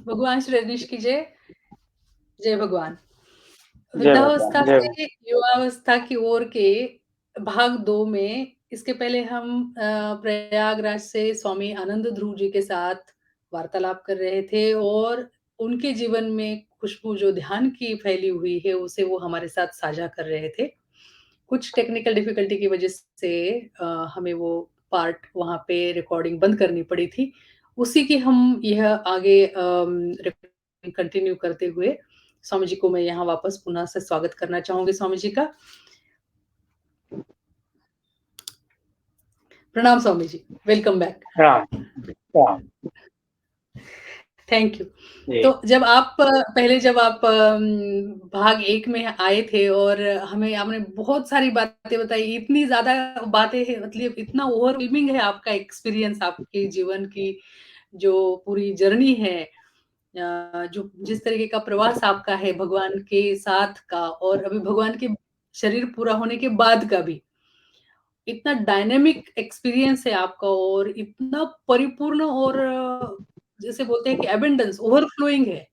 भगवान श्री रजनीश की जय। जय भगवान। जय भगवान वृद्धावस्था जय से युवावस्था की ओर के भाग 2 में इसके पहले हम प्रयागराज से स्वामी आनंद ध्रुव जी के साथ वार्तालाप कर रहे थे और उनके जीवन में खुशबू जो ध्यान की फैली हुई है उसे वो हमारे साथ साझा कर रहे थे। कुछ टेक्निकल डिफिकल्टी की वजह से हमें वो पार्ट वहाँ पे रिकॉर्डिंग बंद करनी पड़ी थी। उसी की हम यह आगे कंटिन्यू करते हुए स्वामी जी को मैं यहाँ वापस पुनः से स्वागत करना चाहूंगी स्वामी जी का। प्रणाम Swami ji, welcome back. Ram Ram thank you. जी तो जब आप पहले जब आप भाग 1 में आए थे और हमें आपने बहुत सारी बातें बताई, इतनी ज़्यादा बातें हैं, मतलब इतना ओवरवेलमिंग है आपका एक्सपीरियंस, आपके जीवन की जो पूरी जर्नी है, जो जिस तरीके का प्रवास आपका है भगवान के साथ का और अभी भगवान के शरीर पूरा होने के बाद का भी, इतना डायनामिक एक्सपीरियंस है आपका और इतना परिपूर्ण और जैसे बोलते हैं कि एबंडेंस ओवरफ्लोइंग है।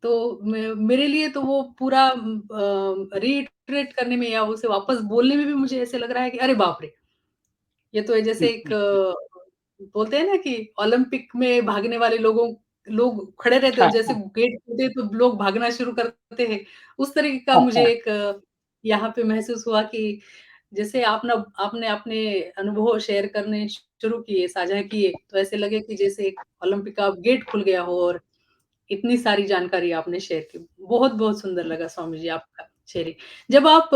तो मेरे लिए तो वो पूरा रीइटरेट करने में या उसे वापस बोलने में भी मुझे ऐसे लग रहा है कि अरे बाप रे! ये तो है जैसे एक बोलते हैं ना कि ओलंपिक में भागने वाले लोग खड़े रहते हो, जैसे गेट खुलते हैं तो लोग भागना शुरू करते हैं। उस तरीके का मुझे एक यहाँ पे महसूस हुआ कि जैसे आपने अपने अनुभव शेयर करने शुरू किए, साझा किए, तो ऐसे लगे कि जैसे एक ओलंपिक का गेट खुल गया हो और इतनी सारी जानकारी आपने शेयर की। बहुत-बहुत सुंदर लगा स्वामी जी आपका शेयरिंग। जब आप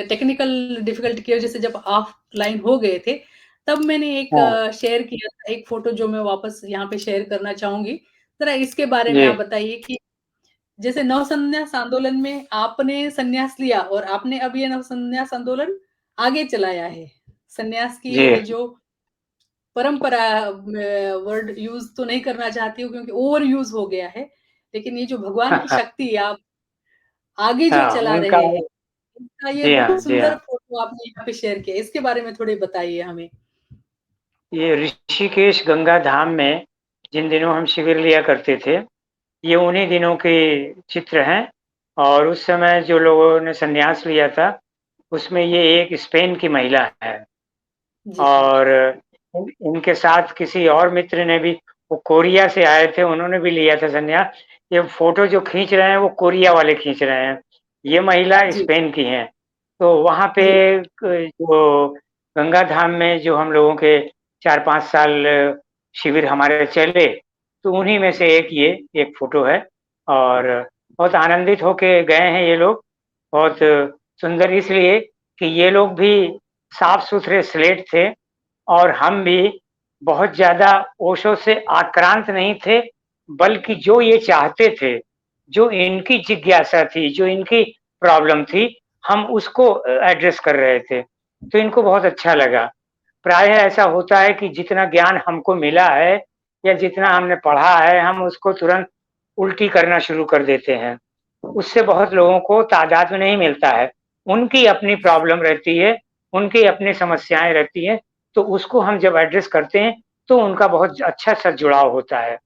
टेक्निकल डिफिकल्टी की वजह से जब ऑफलाइन हो गए थे, तब मैंने एक हाँ शेयर किया था, एक फ़ोटो जो मैं वापस यहाँ पे शेयर करना चाहूँगी। ज़रा इसके बारे में जी आप बताइए कि जैसे नवसंन्यास आंदोलन में आपने संन्यास लिया और आपने अब ये नवसंन्यास आंदोलन आगे चलाया है। संन्यास की जी ये जो परंपरा, वर्ड यूज़ तो नहीं करना चाहती हूँ क्योंकि ओवर यूज़ हो गया है। लेकिन ये जो भगवान की शक्ति आप आगे जो हाँ चला उनका रहे हैं, इसका ये जी हाँ बहुत जी सुंदर हाँ फ़ोटो आपने यहाँ पे शेयर किया। इसके बारे में थोड़े बताइए हमें। ये ऋषिकेश गंगा धाम में जिन दिनों हम शिविर लिया करते थे, ये उन्हीं दिनों के चित्र हैं। और उस समय जो लोगों ने संन्यास लिया था, उसमें ये एक स्पेन की महिला है। जी स्वामी जी। और इनके साथ किसी और मित्र ने भी, वो कोरिया से आए थे, उन्होंने भी लिया था संन्यास। ये फोटो जो खींच रहे हैं वो कोरिया वाले खींच रहे हैं, ये महिला जी, स्पेन की हैं। तो वहाँ पे जी। जो गंगा धाम में जो हम लोगों के 4-5 साल शिविर हमारे चले, तो उन्हीं में से एक ये एक फोटो है। और बहुत आनंदित होके गए हैं ये लोग। बहुत सुंदर इसलिए कि ये लोग भी साफ सुथरे स्लेट थे और हम भी बहुत ज़्यादा ओशो से आक्रांत नहीं थे, बल्कि जो ये चाहते थे, जो इनकी जिज्ञासा थी, जो इनकी प्रॉब्लम थी, हम उसको एड्रेस कर रहे थे। तो इनको बहुत अच्छा लगा। प्रायः ऐसा होता है कि जितना ज्ञान हमको मिला है या जितना हमने पढ़ा है, हम उसको तुरंत उल्टी करना शुरू कर देते हैं। उससे बहुत लोगों को तादाद में नहीं मिलता है। उनकी अपनी प्रॉब्लम रहती है, उनकी अपनी समस्याएँ रहती हैं, तो उसको हम जब एड्रेस करते हैं, तो उनका बहुत अच्छा-सा जुड़ाव होता है।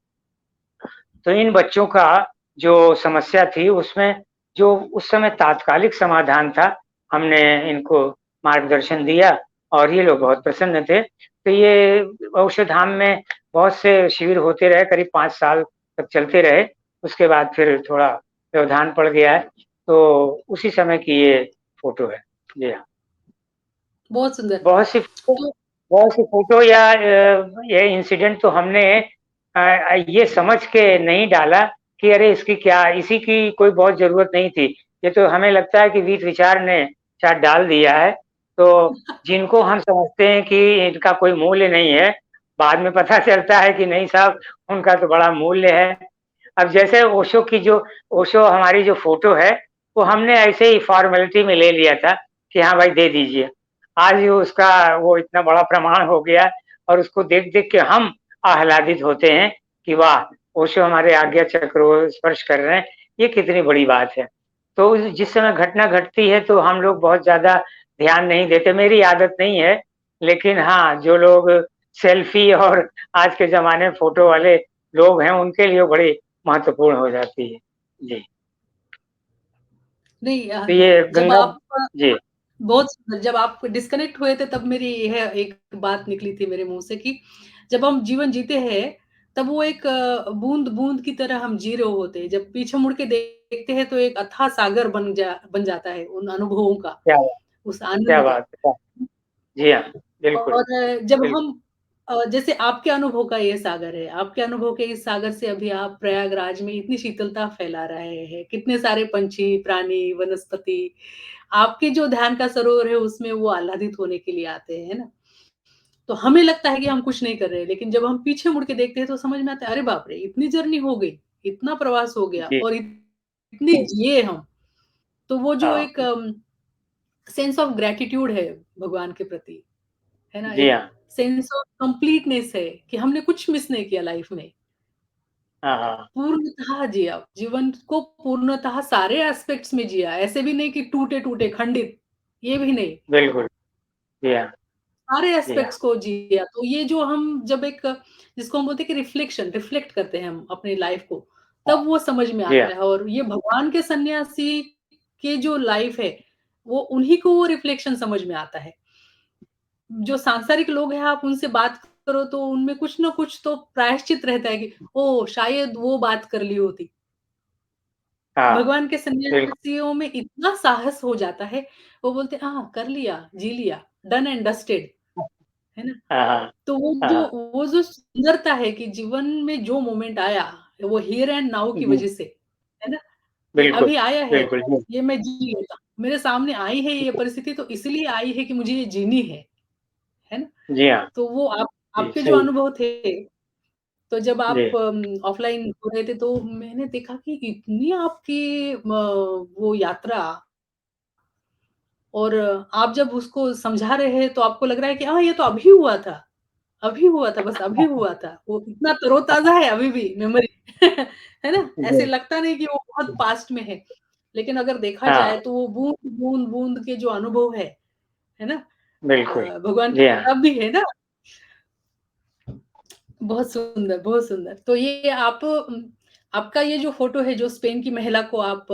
तो इन बच्चों का जो समस्या थी, उसमें जो उस समय तात्कालिक समाधान था, हमने इनको मार्गदर्शन दिया और ये लोग बहुत प्रसन्न थे। तो ये औषधाम में बहुत से शिविर होते रहे, करीब 5 साल तक चलते रहे। उसके बाद फिर थोड़ा व्यवधान पड़ गया है, तो उसी समय की ये फ़ोटो है। जी हाँ। बहुत सुंदर। बहुत सी तो बहुत सी फ़ोटो या ये इंसिडेंट तो हमने ये समझ के नहीं डाला कि अरे इसकी क्या, इसी की कोई बहुत ज़रूरत नहीं थी। ये तो हमें लगता है कि वीत विचार ने शायद डाल दिया है। तो जिनको हम समझते हैं कि इनका कोई मूल्य नहीं है, बाद में पता चलता है कि नहीं साहब, उनका तो बड़ा मूल्य है। अब जैसे ओशो हमारी जो फ़ोटो है, वो हमने ऐसे ही फ़ॉर्मेलिटी में ले लिया था कि हाँ भाई दे दीजिए। आज ही उसका वो इतना बड़ा प्रमाण हो गया और उसको देख-देख के हम आह्लादित होते हैं कि वाह! ओशो हमारे आज्ञा चक्र को स्पर्श कर रहे हैं, ये कितनी बड़ी बात है। तो जिस समय घटना घटती है तो हम लोग बहुत ज़्यादा ध्यान नहीं देते, मेरी आदत नहीं है। लेकिन हाँ, जो लोग सेल्फी और आज के ज़माने में फ़ोटो वाले लोग हैं उनके लिए बड़ी महत्वपूर्ण हो जाती है। जी। नहीं तो ये जब गंगा आप जी, बहुत सुंदर जब आप डिस्कनेक्ट हुए थे तब मेरी यह एक बात निकली थी मेरे मुँह से कि जब हम जीवन जीते हैं, तब वो एक बूँद-बूँद की तरह हम जी रहे होते हैं। जब पीछे मुड़ के देखते हैं तो एक अथाह सागर बन जाता है उन अनुभवों का, क्या बात उस क्या आनंद का। बात है! जी हाँ, बिल्कुल, और जब बिल्कुल। हम जैसे आपके अनुभव का ये सागर है, आपके अनुभव के इस सागर से अभी आप प्रयागराज में इतनी शीतलता फैला रहे हैं, कितने सारे पंछी, प्राणी, वनस्पति, आपके जो ध्यान का सरोवर है उसमें वो आह्लादित होने के लिए आते हैं, है ना? तो हमें लगता है कि हम कुछ नहीं कर रहे हैं, लेकिन जब हम पीछे मुड़ के देखते हैं तो समझ में आता है, अरे बाप रे! इतनी जर्नी हो गई, इतना प्रवास हो गया जी, और इतनी जिए हम। तो वो जो हाँ, एक सेंस ऑफ ग्रैटिट्यूड है भगवान के प्रति, है ना? जी एक हाँ। सेंस ऑफ कंप्लीटनेस है कि हमने कुछ मिस नहीं किया लाइफ में। हाँ, हाँ, पूर्णतः जिया, जीवन को पूर्णतः सारे एस्पेक्ट्स में जिया, ऐसे भी नहीं कि टूटे-टूटे, खंडित, ये भी नहीं। बिल्कुल। जी हाँ, सारे जी हाँ। एस्पेक्ट्स को जिया। तो ये जो हम जब एक जिसको हम बोलते हैं कि रिफ्लेक्ट करते हैं हम अपनी लाइफ को, हाँ, तब वो समझ में जी हाँ, आता है और ये भगवान के सन्यासी के जो लाइफ है, वो उन्हीं को वो रिफ्लेक्शन समझ में आता है। जो सांसारिक लोग हैं आप उनसे बात करो तो उनमें कुछ ना कुछ तो प्रायश्चित रहता है कि ओह! शायद वो बात कर ली होती। हाँ, भगवान के बिल्कुल। सन्यासियों में इतना साहस हो जाता है, वो बोलते हैं हाँ, कर लिया, जी लिया, डन एंड डस्टेड, है ना? हाँ, हाँ, तो हाँ, वो जो सुंदरता है कि जीवन में जो मोमेंट आया, वो हियर एंड नाउ की जी, वजह से, है ना? कि बिल्कुल, अभी आया है, बिल्कुल, जी, ये मैं जी लेता हूँ। मेरे सामने आई है ये परिस्थिति तो इसलिए आई है कि मुझे ये जीनी है ना? जी हाँ, तो वो जी, आपके जो सही, अनुभव थे, तो जब जी, आप ऑफ़लाइन हो रहे थे तो मैंने देखा कि इतनी आपकी वो यात्रा और आप जब उसको समझा रहे हैं तो आपको लग रहा है कि हाँ, ये तो अभी हुआ था। अभी हुआ था, बस अभी हुआ था। वो इतना तरोताज़ा है अभी भी मेमोरी है ना? ऐसे जी, लगता नहीं कि वो बहुत पास्ट में है। लेकिन अगर देखा हाँ, जाए तो वो बूँद-बूँद के जो अनुभव है ना? बिल्कुल, भगवान की जी हाँ, किताब भी है ना? बहुत सुंदर, बहुत सुंदर। तो ये आपका ये जो फ़ोटो है जो स्पेन की महिला को आप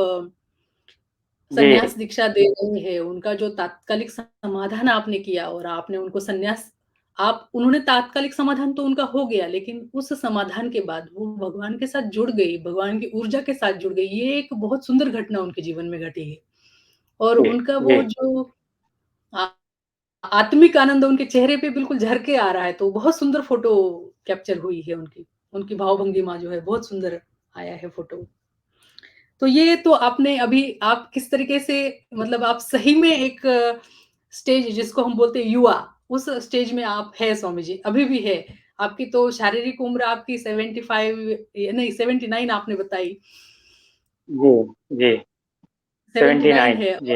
जी, संन्यास दीक्षा दे रहे हैं, उनका जो तात्कालिक समाधान आपने किया और आपने उनको संन्यास आप उन्होंने तात्कालिक समाधान तो उनका हो गया, लेकिन उस समाधान के बाद वो भगवान के साथ जुड़ गई, भगवान की ऊर्जा के साथ जुड़ गई। ये एक बहुत सुंदर घटना उनके जीवन में घटी है और जी, उनका जी, वो जो आ आत्मिक आनंद उनके चेहरे पे बिल्कुल झर के आ रहा है, तो बहुत सुंदर फ़ोटो कैप्चर हुई है उनकी। उनकी भाव-भंगिमा जो है बहुत सुंदर आया है फ़ोटो। तो ये तो आपने अभी आप किस तरीके से मतलब आप सही में एक स्टेज जिसको हम बोलते हैं युवा, उस स्टेज में आप हैं स्वामी जी, अभी भी है। आपकी तो शारीरिक उम्र आपकी 75 ये नहीं 79 आपने बताई, जी, जी, 79 79 है जी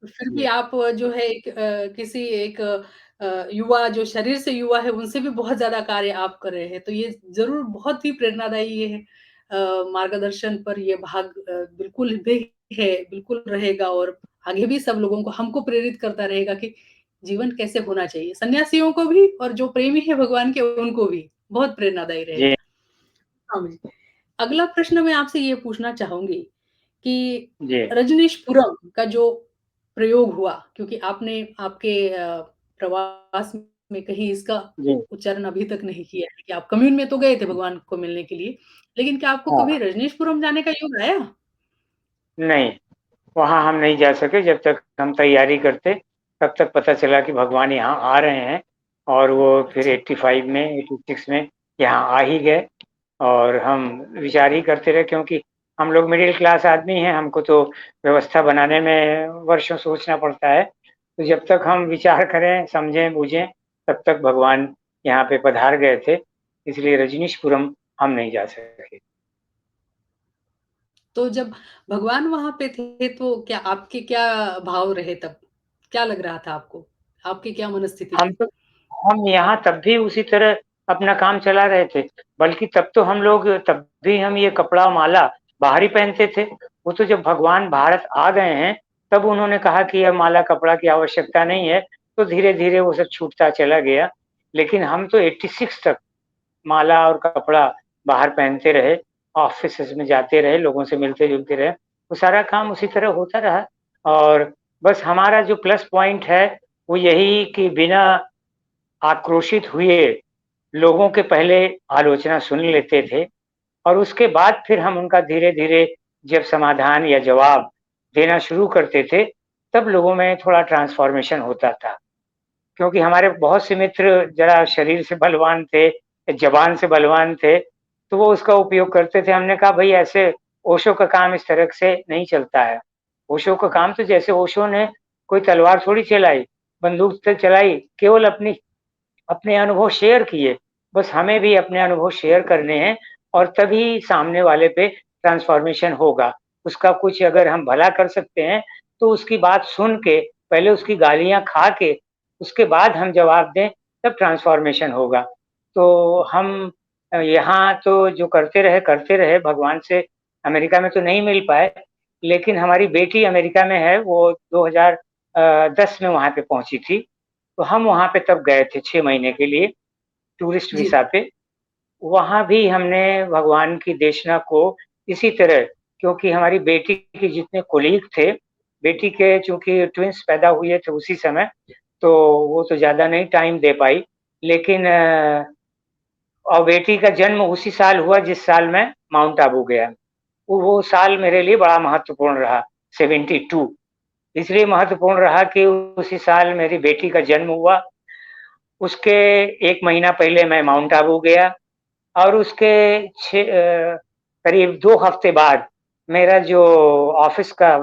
और हाँ, फिर भी जी, आप जो है एक किसी एक युवा जो शरीर से युवा है, उनसे भी बहुत ज़्यादा कार्य आप कर रहे हैं। तो ये ज़रूर बहुत ही प्रेरणादायी ये है मार्गदर्शन पर ये भाग बिल्कुल भी है, बिल्कुल रहेगा और आगे भी सब लोगों को हमको प्रेरित करता रहेगा कि जीवन कैसे होना चाहिए। सन्यासियों को भी और जो प्रेमी है भगवान के उनको भी, बहुत प्रेरणादायी जी, रहेगा। हाँ जी। अगला प्रश्न मैं आपसे ये पूछना चाहूँगी कि जी, रजनीशपुरम का जो प्रयोग हुआ क्योंकि आपने आपके प्रवास में कहीं इसका जी, उच्चारण अभी तक नहीं किया है कि आप कम्यून में तो गए थे भगवान को मिलने के लिए, लेकिन क्या आपको हाँ, कभी रजनीशपुरम जाने का योग आया? नहीं, वहाँ हम नहीं जा सके जब तक हम तैयारी करते, तब तक पता चला कि भगवान यहाँ आ रहे हैं और वो फिर अच्छा। 85 में, 86 में यहाँ आ ही गए और हम विचार ही करते रहे क्योंकि हम लोग मिडिल क्लास आदमी हैं, हमको तो व्यवस्था बनाने में वर्षों सोचना पड़ता है। तो जब तक हम विचार करें, समझें, बूझें, तब तक भगवान यहाँ पे पधार गए थे, इसलिए रजनीशपुरम हम नहीं जा सके। तो जब भगवान वहाँ पे थे तो क्या आपके क्या भाव रहे तब? क्या लग रहा था आपको? आपकी क्या मनस्थिति हम थी? तो हम यहाँ तब भी उसी तरह अपना काम चला रहे थे, बल्कि तब भी हम ये कपड़ा माला बाहर ही पहनते थे। वो तो जब भगवान भारत आ गए हैं, तब उन्होंने कहा कि अब माला कपड़ा की आवश्यकता नहीं है, तो धीरे-धीरे वो सब छूटता चला गया। लेकिन हम तो 86 तक माला और कपड़ा बाहर पहनते रहे, ऑफ़िसेज़ में जाते रहे, लोगों से मिलते-जुलते रहे, वो सारा काम उसी तरह होता रहा और बस हमारा जो प्लस पॉइंट है, वो यही कि बिना आक्रोशित हुए लोगों के पहले आलोचना सुन लेते थे और उसके बाद फिर हम उनका धीरे-धीरे जब समाधान या जवाब देना शुरू करते थे, तब लोगों में थोड़ा ट्रांसफ़ॉर्मेशन होता था। क्योंकि हमारे बहुत से मित्र ज़रा शरीर से बलवान थे, ज़बान से बलवान थे, तो वो उसका उपयोग करते थे। हमने कहा भई ऐसे ओशो का काम इस तरह से नहीं चलता है। ओशो का काम तो जैसे ओशो ने कोई तलवार थोड़ी चलाई, बंदूक तो चलाई, केवल अपने अनुभव शेयर किए। बस हमें भी अपने अनुभव शेयर करने हैं और तभी सामने वाले पे ट्रांसफ़ॉर्मेशन होगा। उसका कुछ अगर हम भला कर सकते हैं, तो उसकी बात सुन के, पहले उसकी गालियाँ खा के, उसके बाद हम जवाब दें, तब ट्रांसफ़ॉर्मेशन होगा। तो हम यहाँ तो जो करते रहे, भगवान से अमेरिका में तो नहीं मिल पाए, लेकिन हमारी बेटी अमेरिका में है, वो 2010 में वहाँ पे पहुँची थी। तो हम वहाँ पे तब गए थे 6 महीने के लिए टूरिस्ट जी। वीज़ा पे। वहाँ भी हमने भगवान की देशना को इसी तरह क्योंकि हमारी बेटी के जितने कोलीग थे, बेटी के चूँकि ट्विन्स पैदा हुए थे उसी समय, तो वो तो ज़्यादा नहीं टाइम दे पाई। लेकिन और बेटी का जन्म उसी साल हुआ जिस साल मैं माउंट आबू गया। वो साल मेरे लिए बड़ा महत्वपूर्ण रहा, 72 इसलिए महत्वपूर्ण रहा कि उसी साल मेरी बेटी का जन्म हुआ। उसके 1 महीना पहले मैं माउंट आबू गया और उसके करीब 2 हफ्ते बाद मेरा जो ऑफ़िस का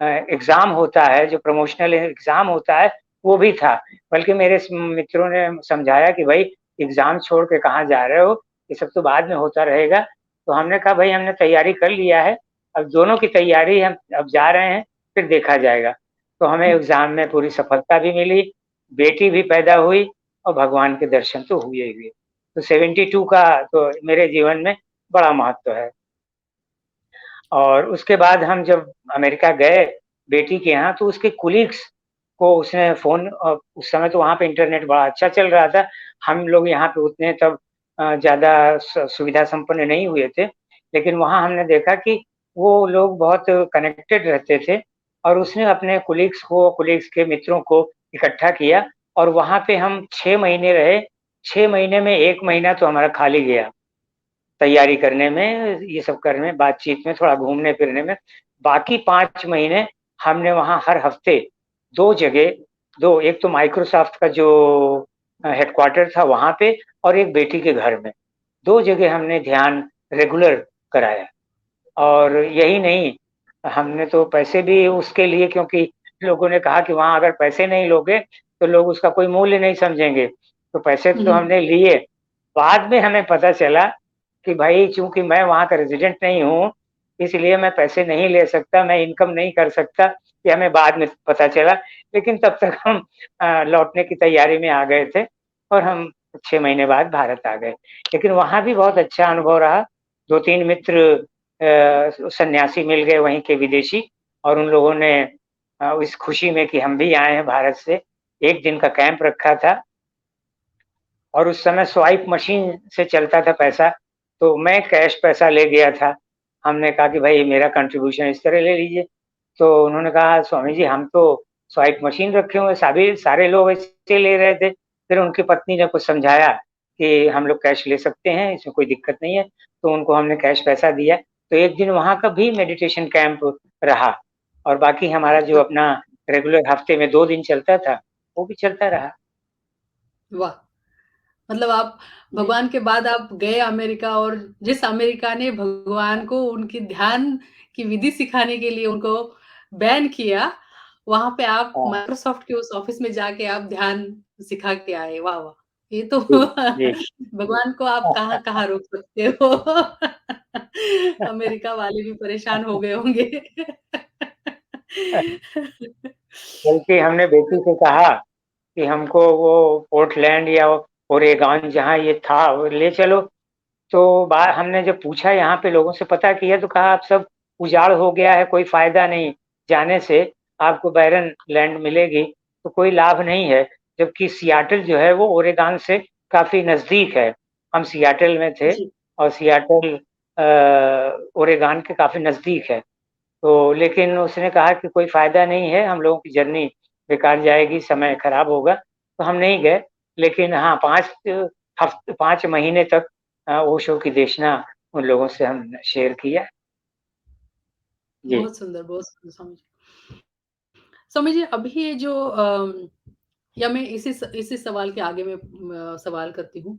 एग्ज़ाम होता है, जो प्रमोशनल एग्ज़ाम होता है, वो भी था। बल्कि मेरे मित्रों ने समझाया कि भई एग्ज़ाम छोड़ के कहाँ जा रहे हो? ये सब तो बाद में होता रहेगा। तो हमने कहा भई हमने तैयारी कर लिया है, अब दोनों की तैयारी हम अब जा रहे हैं, फिर देखा जाएगा। तो हमें एग्ज़ाम में पूरी सफलता भी मिली, बेटी भी पैदा हुई और भगवान के दर्शन तो हुए ही हुए। तो 72 का तो मेरे जीवन में बड़ा महत्व है। और उसके बाद हम जब अमेरिका गए बेटी के यहाँ तो उसके कोलीग्स को उसने फ़ोन उस समय तो वहाँ पे इंटरनेट बड़ा अच्छा चल रहा था। हम लोग यहाँ पे उतने तब ज़्यादा सुविधा संपन्न नहीं हुए थे। लेकिन वहाँ हमने देखा कि वो लोग बहुत कनेक्टेड रहते थे और उसने अपने कोलीग्स के मित्रों को इकट्ठा किया और वहाँ पे हम 6 महीने रहे। 6 महीने में 1 महीना तो हमारा खाली गया। तैयारी करने में, ये सब करने में, बातचीत में, थोड़ा घूमने-फिरने में। बाकी 5 महीने हमने वहाँ हर हफ्ते 2 जगह 2 एक तो माइक्रोसॉफ्ट का जो हेडक्वार्टर था वहाँ पे और एक बेटी के घर में। 2 जगह हमने ध्यान रेगुलर कराया और यही नहीं, हमने तो पैसे भी उसके लिए क्योंकि लोगों ने कहा कि वहाँ अगर पैसे नहीं लोगे, तो लोग उसका कोई मूल्य नहीं समझेंगे। तो पैसे हुँ, तो हुँ। हमने लिए। बाद में हमें पता चला कि भाई चूँकि मैं वहाँ का रेज़िडेंट नहीं हूँ, इसलिए मैं पैसे नहीं ले सकता, मैं इनकम नहीं कर सकता, ये हमें बाद में पता चला। लेकिन तब तक हम लौटने की तैयारी में आ गए थे और हम 6 महीने बाद भारत आ गए। लेकिन वहाँ भी बहुत अच्छा अनुभव रहा। 2-3 मित्र सन्यासी मिल गए वहीं के विदेशी और उन लोगों ने इस खुशी में कि हम भी आए हैं भारत से, 1 दिन का कैंप रखा था और उस समय स्वाइप मशीन से चलता था पैसा, तो मैं कैश पैसा ले गया था। हमने कहा कि भाई मेरा कंट्रीब्यूशन इस तरह ले लीजिए। तो उन्होंने कहा स्वामी जी हम तो स्वाइप मशीन रखे हुए हैं, सभी सारे लोग ऐसे ले रहे थे। फिर उनकी पत्नी ने कुछ समझाया कि हम लोग कैश ले सकते हैं, इसमें कोई दिक्कत नहीं है। तो उनको हमने कैश पैसा दिया। तो 1 दिन वहाँ का भी मेडिटेशन कैंप रहा और बाकी हमारा जो अपना रेगुलर हफ्ते में 2 दिन चलता था, वो भी चलता रहा। वाह! मतलब आप जी। भगवान के बाद आप गए अमेरिका और जिस अमेरिका ने भगवान को उनकी ध्यान की विधि सिखाने के लिए उनको बैन किया, वहाँ पे आप हाँ, माइक्रोसॉफ्ट के उस ऑफ़िस में जाके आप ध्यान सिखा के आए। वाह, वाह! ये तो जी, जी। भगवान को आप कहाँ-कहाँ रोक सकते हो। अमेरिका वाले भी परेशान हो गए होंगे। बल्कि हमने बेटी से कहा कि हमको वो पोर्टलैंड या ओरेगॉन जहाँ ये था वो ले चलो। तो बा हमने जब पूछा यहाँ पे लोगों से पता किया तो कहा अब सब उजाड़ हो गया है, कोई फ़ायदा नहीं जाने से, आपको बैरन लैंड मिलेगी तो कोई लाभ नहीं है। जबकि सिएटल जो है वो ओरेगॉन से काफ़ी नज़दीक है। हम सिएटल में थे जी। और सियाटल ओरेगॉन के काफ़ी नज़दीक है। तो लेकिन उसने कहा कि कोई फ़ायदा नहीं है, हम लोगों की जर्नी बेकार जाएगी, समय खराब होगा, तो हम नहीं गए। लेकिन हाँ, 5 महीने तक ओशो की देशना उन लोगों से हमने शेयर किया। जी। बहुत सुंदर स्वामी जी। स्वामी जी, अभी ये जो या मैं इसी सवाल के आगे मैं सवाल करती हूँ।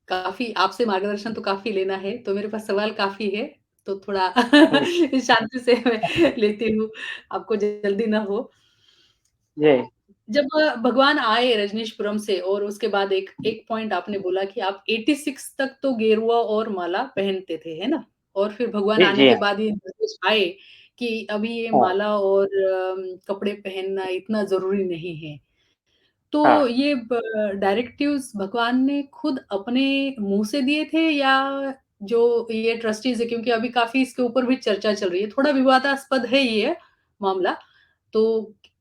काफ़ी आपसे मार्गदर्शन तो काफ़ी लेना है, तो मेरे पास सवाल काफ़ी है, तो थोड़ा हुँ, शांति से मैं लेती हूँ, आपको जल्दी ना हो। जी, जब भगवान आए रजनीशपुरम से और उसके बाद एक एक पॉइंट आपने बोला कि आप 86 तक तो गेरुआ और माला पहनते थे, है ना? और फिर भगवान जी, आने जी के हाँ, बाद ये निर्देश आए कि अभी ये हाँ, माला और कपड़े पहनना इतना ज़रूरी नहीं है। तो हाँ। ये ब डायरेक्टिव्स भगवान ने खुद अपने मुँह से दिए थे या जो ये ट्रस्टीज़ है क्योंकि अभी काफ़ी इसके ऊपर भी चर्चा चल रही है, थोड़ा विवादास्पद है ये मामला। तो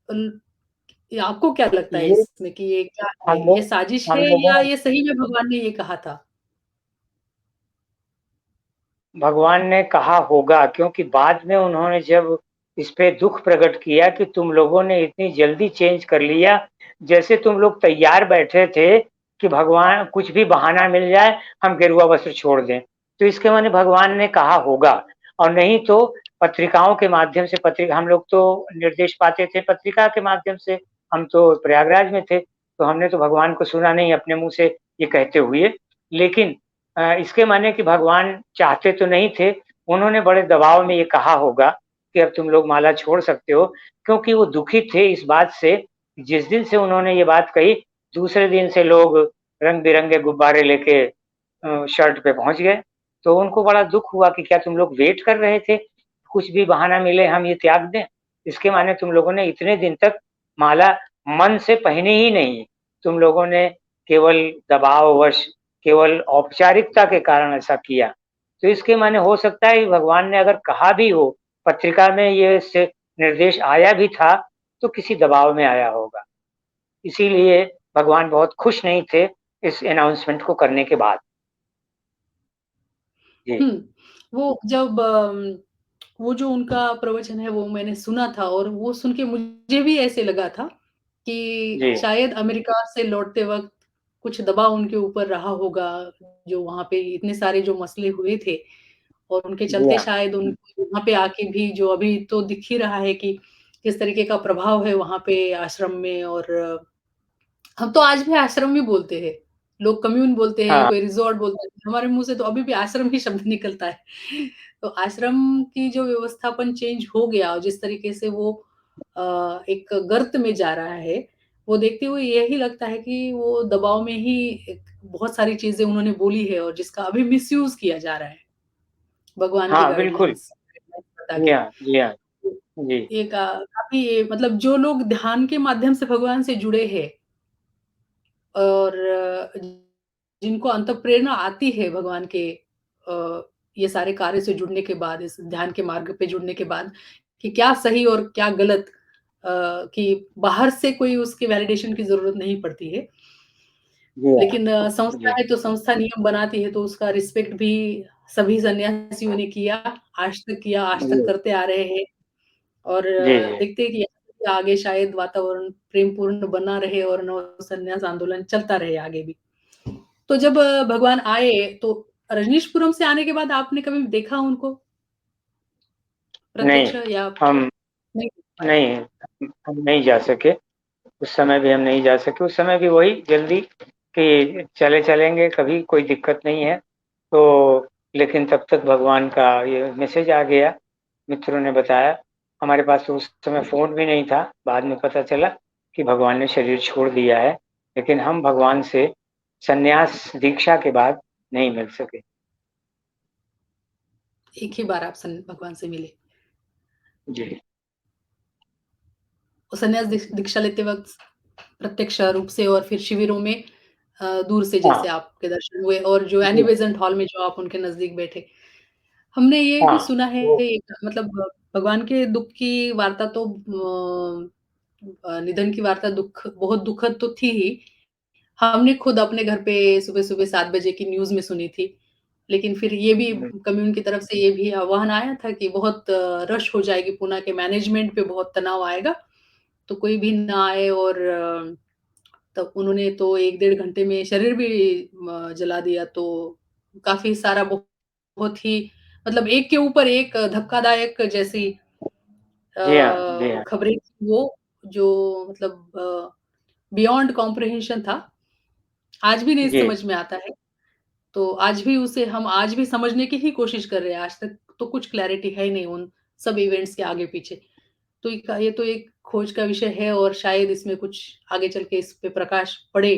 अल या आपको क्या लगता है ये इसमें कि ये क्या है? हम ये लोग साजिश हम है या लोगों ये सही में भगवान ने ये कहा था? भगवान ने कहा होगा क्योंकि बाद में उन्होंने जब इस पे दुःख प्रकट किया कि तुम लोगों ने इतनी जल्दी चेंज कर लिया, जैसे तुम लोग तैयार बैठे थे कि भगवान कुछ भी बहाना मिल जाए, हम गेरुआ वस्त्र छोड़ दें। तो इसके माने भगवान ने कहा होगा और नहीं तो पत्रिकाओं के माध्यम से पत्रिका हम लोग तो निर्देश पाते थे पत्रिका के माध्यम से, हम तो प्रयागराज में थे, तो हमने तो भगवान को सुना नहीं अपने मुँह से ये कहते हुए। लेकिन इसके माने कि भगवान चाहते तो नहीं थे, उन्होंने बड़े दबाव में ये कहा होगा कि अब तुम लोग माला छोड़ सकते हो, क्योंकि वो दुखी थे इस बात से, जिस दिन से उन्होंने ये बात कही, दूसरे दिन से लोग रंग-बिरंगे गुब्बारे लेके शर्ट पे पहुँच गए। तो उनको बड़ा दुःख हुआ कि क्या तुम लोग वेट कर रहे थे, कुछ भी बहाना मिले हम ये त्याग दें? इसके माने तुम लोगों ने इतने दिन तक माला मन से पहनी ही नहीं। तुम लोगों ने केवल दबाववश केवल औपचारिकता के कारण ऐसा किया। तो इसके माने हो सकता है भगवान ने अगर कहा भी हो, पत्रिका में ये से निर्देश आया भी था, तो किसी दबाव में आया होगा। इसीलिए भगवान बहुत खुश नहीं थे इस अनाउंसमेंट को करने के बाद। जी, हुँ, वो जब वो जो उनका प्रवचन है वो मैंने सुना था और वो सुन के मुझे भी ऐसे लगा था कि जी, शायद अमेरिका से लौटते वक़्त कुछ दबाव उनके ऊपर रहा होगा, जो वहाँ पे इतने सारे जो मसले हुए थे और उनके जी चलते हाँ। शायद उनको वहाँ पे आके भी जो अभी तो दिख ही रहा है कि किस तरीके का प्रभाव है वहाँ पे आश्रम में और हम तो आज भी आश्रम ही बोलते हैं। लोग कम्यून बोलते हैं, हाँ, कोई रिज़ॉर्ट बोलता है, हमारे मुँह से तो अभी भी आश्रम ही शब्द निकलता है। तो आश्रम की जो व्यवस्थापन चेंज हो गया और जिस तरीके से वो एक गर्त में जा रहा है, वो देखते हुए यही लगता है कि वो दबाव में ही एक बहुत सारी चीज़ें उन्होंने बोली है और जिसका अभी मिसयूज़ किया जा रहा है, भगवान की हाँ, बिल्कुल। गाइडलाइंस बता जी के। हाँ, जी हाँ, जी, ये काफ़ी मतलब जो लोग ध्यान के माध्यम से भगवान से जुड़े हैं और जिनको अंतःप्रेरणा आती है भगवान के ये सारे कार्य से जुड़ने के बाद, इस ध्यान के मार्ग पे जुड़ने के बाद, कि क्या सही और क्या गलत कि बाहर से कोई उसकी वैलिडेशन की ज़रूरत नहीं पड़ती है। जी हाँ, लेकिन संस्था जी, है तो संस्था नियम बनाती है तो उसका रिस्पेक्ट भी सभी सन्यासियों ने किया, आज तक जी, करते आ रहे हैं। और जी, जी। देखते हैं कि आगे शायद वातावरण प्रेमपूर्ण बना रहे और नव संन्यास आंदोलन चलता रहे आगे भी। तो जब भगवान आए तो रजनीशपुरम से आने के बाद आपने कभी देखा उनको नहीं, प्रत्यक्ष या हम नहीं देख पाए? नहीं, हम नहीं जा सके। उस समय भी हम नहीं जा सके, उस समय भी वही जल्दी कि चले चलेंगे, कभी कोई दिक्कत नहीं है। तो लेकिन तब तक भगवान का ये मैसेज आ गया, मित्रों ने बताया। हमारे पास तो उस समय फ़ोन भी नहीं था, बाद में पता चला कि भगवान ने शरीर छोड़ दिया है, लेकिन हम भगवान से संन्यास दीक्षा के बाद नहीं मिल सके। एक ही बार आप भगवान से मिले। जी। और संन्यास दीक्षा लेते वक़्त प्रत्यक्ष रूप से और फिर शिविरों में दूर से हाँ, जैसे आपके दर्शन हुए और जो एनी जी, बेसेंट हॉल में जो आप उनके नज़दीक बैठे। हमने ये भी हाँ, सुना है वो एक मतलब भगवान के दुःख की वार्ता तो निधन की वार्ता बहुत दुखद तो थी ही। हमने खुद अपने घर पे सुबह-सुबह 7 बजे की न्यूज़ में सुनी थी। लेकिन फिर ये भी हुँ, कम्युन की तरफ से ये भी आह्वान आया था कि बहुत रश हो जाएगी, पूना के मैनेजमेंट पे बहुत तनाव आएगा, तो कोई भी ना आए और तब उन्होंने तो 1 डेढ़ घंटे में शरीर भी जला दिया, तो काफ़ी सारा बहुत ही मतलब एक के ऊपर एक धक्कादायक जैसी जी हाँ, जी हाँ। खबरें थी वो, जो मतलब बियॉन्ड कॉम्प्रिहेंशन था। आज भी नहीं जी, समझ में आता है। तो आज भी उसे हम आज भी समझने की ही कोशिश कर रहे हैं, आज तक तो कुछ क्लैरिटी है ही नहीं उन सब इवेंट्स के आगे-पीछे। तो ये तो एक खोज का विषय है और शायद इसमें कुछ आगे चल के इस पे प्रकाश पड़े,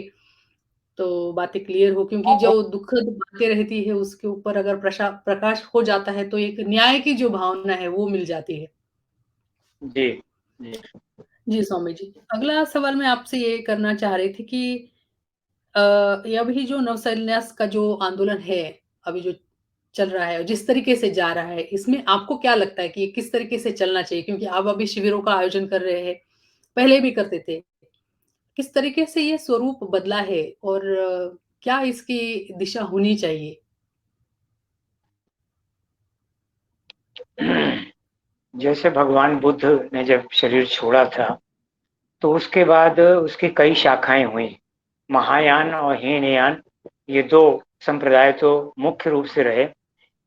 तो बातें क्लियर हो क्योंकि जो दुखद बातें रहती है उसके ऊपर अगर प्रकाश हो जाता है, तो एक न्याय की जो भावना है वो मिल जाती है। जी, जी। जी, स्वामी जी। अगला सवाल मैं आपसे ये करना चाह रही थी कि ये अभी जो नवसन्यास का जो आंदोलन है, अभी जो चल रहा है, जिस तरीके से जा रहा है, इसमें आपको क्या लगता है कि ये किस तरीके से चलना चाहिए? क्योंकि आप अभी शिविरों का आयोजन कर रहे हैं, पहले भी करते थे। किस तरीके से ये स्वरूप बदला है और क्या इसकी दिशा होनी चाहिए? जैसे भगवान बुद्ध ने जब शरीर छोड़ा था, तो उसके बाद उसकी कई शाखाएँ हुईं। महायान और हीनयान ये 2 संप्रदाय तो मुख्य रूप से रहे,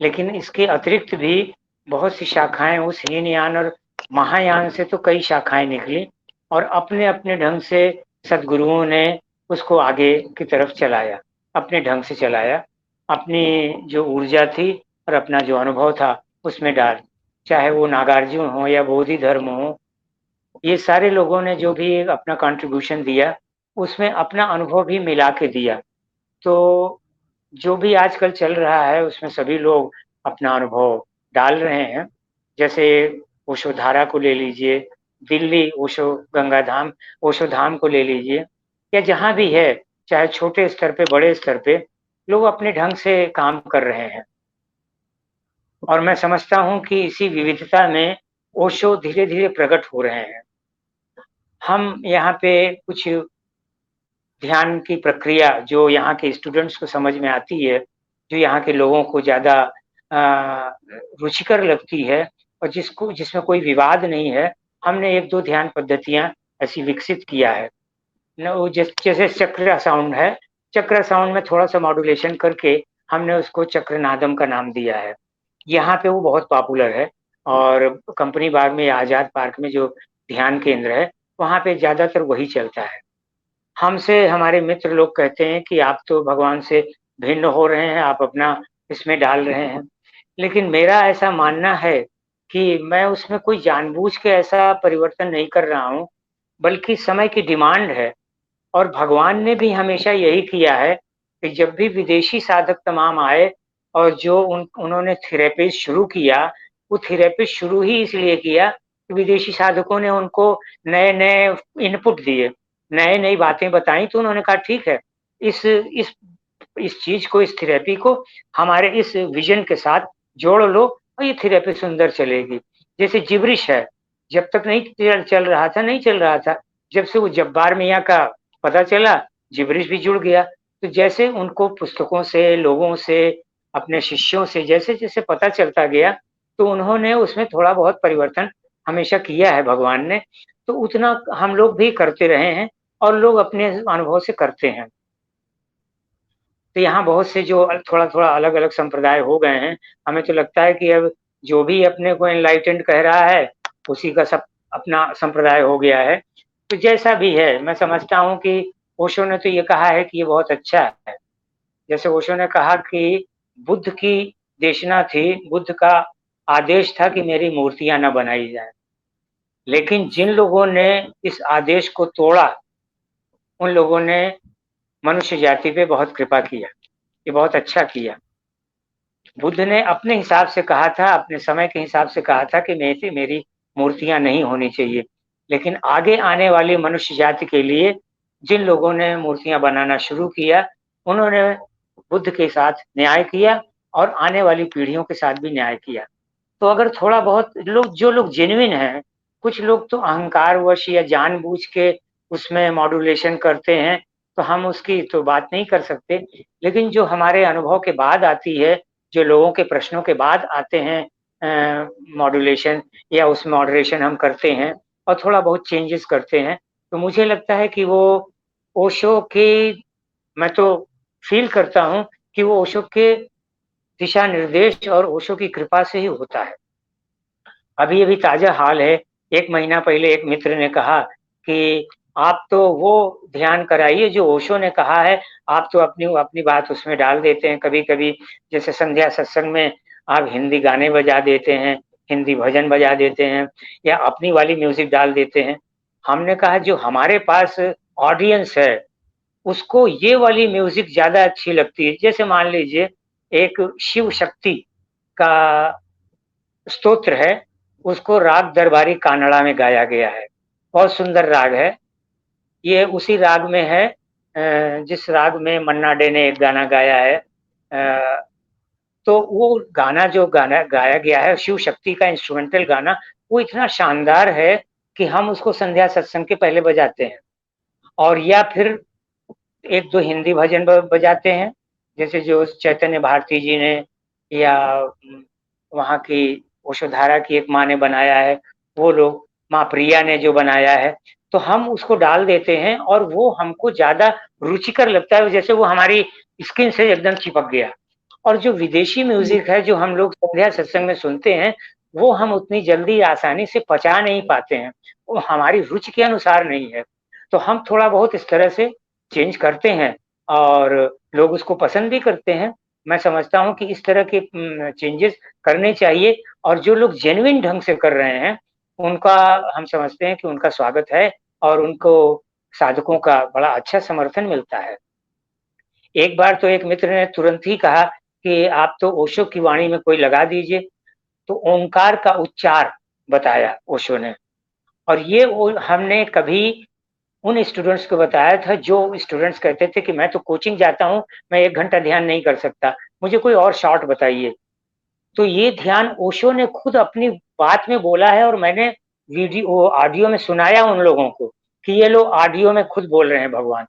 लेकिन इसके अतिरिक्त भी बहुत सी शाखाएँ उस हीनयान और महायान से तो कई शाखाएँ निकली और अपने-अपने ढंग से सद्गुरुओं ने उसको आगे की तरफ चलाया, अपने ढंग से चलाया। अपनी जो ऊर्जा थी और अपना जो अनुभव था उसमें डाल, चाहे वो नागार्जुन हो या बोधि धर्म हो, ये सारे लोगों ने जो भी अपना कंट्रीब्यूशन दिया, उसमें अपना अनुभव भी मिला के दिया। तो जो भी आजकल चल रहा है उसमें सभी लोग अपना अनुभव डाल रहे हैं। जैसे ओशोधारा को ले लीजिए, दिल्ली ओशो गंगा धाम ओशो धाम को ले लीजिए या जहाँ भी है, चाहे छोटे स्तर पे, बड़े स्तर पे, लोग अपने ढंग से काम कर रहे हैं। और मैं समझता हूँ कि इसी विविधता में ओशो धीरे-धीरे प्रकट हो रहे हैं। हम यहाँ पे कुछ ध्यान की प्रक्रिया जो यहाँ के स्टूडेंट्स को समझ में आती है, जो यहाँ के लोगों को ज़्यादा रुचिकर लगती है और जिसमें कोई विवाद नहीं है, हमने 1-2 ध्यान पद्धतियाँ ऐसी विकसित किया है। न वो जैसे चक्र साउंड है, चक्र साउंड में थोड़ा-सा मॉड्यूलेशन करके हमने उसको चक्रनादम का नाम दिया है। यहाँ पे वो बहुत पॉपुलर है और कंपनी बाग में या आज़ाद पार्क में जो ध्यान केंद्र है, वहाँ पे ज़्यादातर वही चलता है। हमसे हमारे मित्र लोग कहते हैं कि आप तो भगवान से भिन्न हो रहे हैं, आप अपना इसमें डाल रहे हैं। लेकिन मेरा ऐसा मानना है कि मैं उसमें कोई जानबूझ के ऐसा परिवर्तन नहीं कर रहा हूँ, बल्कि समय की डिमांड है और भगवान ने भी हमेशा यही किया है कि जब भी विदेशी साधक तमाम आए और जो उन्होंने थेरेपी शुरू किया, वो थेरेपी शुरू ही इसलिए किया कि विदेशी साधकों ने उनको नए-नए इनपुट दिए, नई-नई बातें बताई तो उन्होंने कहा ठीक है, इस चीज़ को, इस थेरेपी को हमारे इस विज़न के साथ जोड़ लो और ये थेरेपी सुंदर चलेगी। जैसे जिब्रिश है, जब तक नहीं चल रहा था, नहीं चल रहा था। जब से वो जब्बार मियाँ का पता चला, जिब्रिश भी जुड़ गया। तो जैसे उनको पुस्तकों से, लोगों से, अपने शिष्यों से जैसे-जैसे पता चलता गया, तो उन्होंने उसमें थोड़ा बहुत परिवर्तन हमेशा किया है भगवान ने। तो उतना हम लोग भी करते रहे हैं और लोग अपने अनुभव से करते हैं। तो यहाँ बहुत से जो थोड़ा-थोड़ा अलग-अलग संप्रदाय हो गए हैं, हमें तो लगता है कि अब जो भी अपने को एनलाइटेंड कह रहा है, उसी का सब अपना संप्रदाय हो गया है। तो जैसा भी है, मैं समझता हूँ कि ओशो ने तो ये कहा है कि ये बहुत अच्छा है। जैसे ओशो ने कहा कि बुद्ध की देशना थी, बुद्ध का आदेश था कि मेरी मूर्तियाँ ना बनाई जाएँ। लेकिन जिन लोगों ने इस आदेश को तोड़ा, उन लोगों ने मनुष्य जाति पे बहुत कृपा किया। ये बहुत अच्छा किया। बुद्ध ने अपने हिसाब से कहा था, अपने समय के हिसाब से कहा था कि मेरी मूर्तियाँ नहीं होनी चाहिए। लेकिन आगे आने वाली मनुष्य जाति के लिए जिन लोगों ने मूर्तियाँ बनाना शुरू किया, उन्होंने बुद्ध के साथ न्याय किया और आने वाली पीढ़ियों के साथ भी न्याय किया। तो अगर थोड़ा बहुत जो लोग जेनुइन हैं, कुछ लोग तो अहंकारवश या जानबूझ के उसमें मॉड्यूलेशन करते हैं, तो हम उसकी तो बात नहीं कर सकते। लेकिन जो हमारे अनुभव के बाद आती है, जो लोगों के प्रश्नों के बाद आते हैं मॉड्यूलेशन या उस मॉडरेशन हम करते हैं और थोड़ा बहुत चेंजेस करते हैं, तो मुझे लगता है कि वो ओशो के मैं तो फ़ील करता हूँ कि वो ओशो के दिशा निर्देश और ओशो की कृपा से ही होता है। अभी-अभी ताज़ा हाल है, 1 महीना पहले एक मित्र ने कहा कि आप तो वो ध्यान कराइए जो ओशो ने कहा है, आप तो अपनी अपनी बात उसमें डाल देते हैं कभी-कभी, जैसे संध्या सत्संग में आप हिंदी गाने बजा देते हैं, हिंदी भजन बजा देते हैं या अपनी वाली म्यूज़िक डाल देते हैं। हमने कहा जो हमारे पास ऑडियंस है, उसको ये वाली म्यूज़िक ज़्यादा अच्छी लगती है। जैसे मान लीजिए एक शिव शक्ति का स्तोत्र है, उसको राग दरबारी कानड़ा में गाया गया है। बहुत सुंदर राग है। ये उसी राग में है जिस राग में मन्ना डे ने एक गाना गाया है। तो वो गाना जो गाना गाया गया है शिव शक्ति का इंस्ट्रूमेंटल गाना, वो इतना शानदार है कि हम उसको संध्या सत्संग के पहले बजाते हैं। और या फिर 1-2 हिंदी भजन बजाते हैं, जैसे जो चैतन्य भारती जी ने या वहाँ की यशोधारा की एक माँ ने बनाया है, वो लोग, माँ प्रिया ने जो बनाया है, तो हम उसको डाल देते हैं और वो हमको ज़्यादा रुचिकर लगता है, जैसे वो हमारी स्किन से एकदम चिपक गया। और जो विदेशी जी। म्यूज़िक है, जो हम लोग संध्या सत्संग में सुनते हैं, वो हम उतनी जल्दी आसानी से पचा नहीं पाते हैं। वो हमारी रुचि के अनुसार नहीं है। तो हम थोड़ा बहुत इस तरह से चेंज करते हैं और लोग उसको पसंद भी करते हैं। मैं समझता हूँ कि इस तरह के चेंजेज़ करने चाहिए और जो लोग जेनुइन ढंग से कर रहे हैं, उनका हम समझते हैं कि उनका स्वागत है और उनको साधकों का बड़ा अच्छा समर्थन मिलता है। एक बार तो एक मित्र ने तुरंत ही कहा कि आप तो ओशो की वाणी में कोई लगा दीजिए, तो ओंकार का उच्चार बताया ओशो ने और ये वो हमने कभी उन स्टूडेंट्स को बताया था जो स्टूडेंट्स कहते थे कि मैं तो कोचिंग जाता हूँ, मैं 1 घंटा ध्यान नहीं कर सकता, मुझे कोई और शॉर्ट बताइए। तो ये ध्यान ओशो ने खुद अपनी बात में बोला है और मैंने ऑडियो में सुनाया उन लोगों को कि ये लोग ऑडियो में खुद बोल रहे हैं भगवान।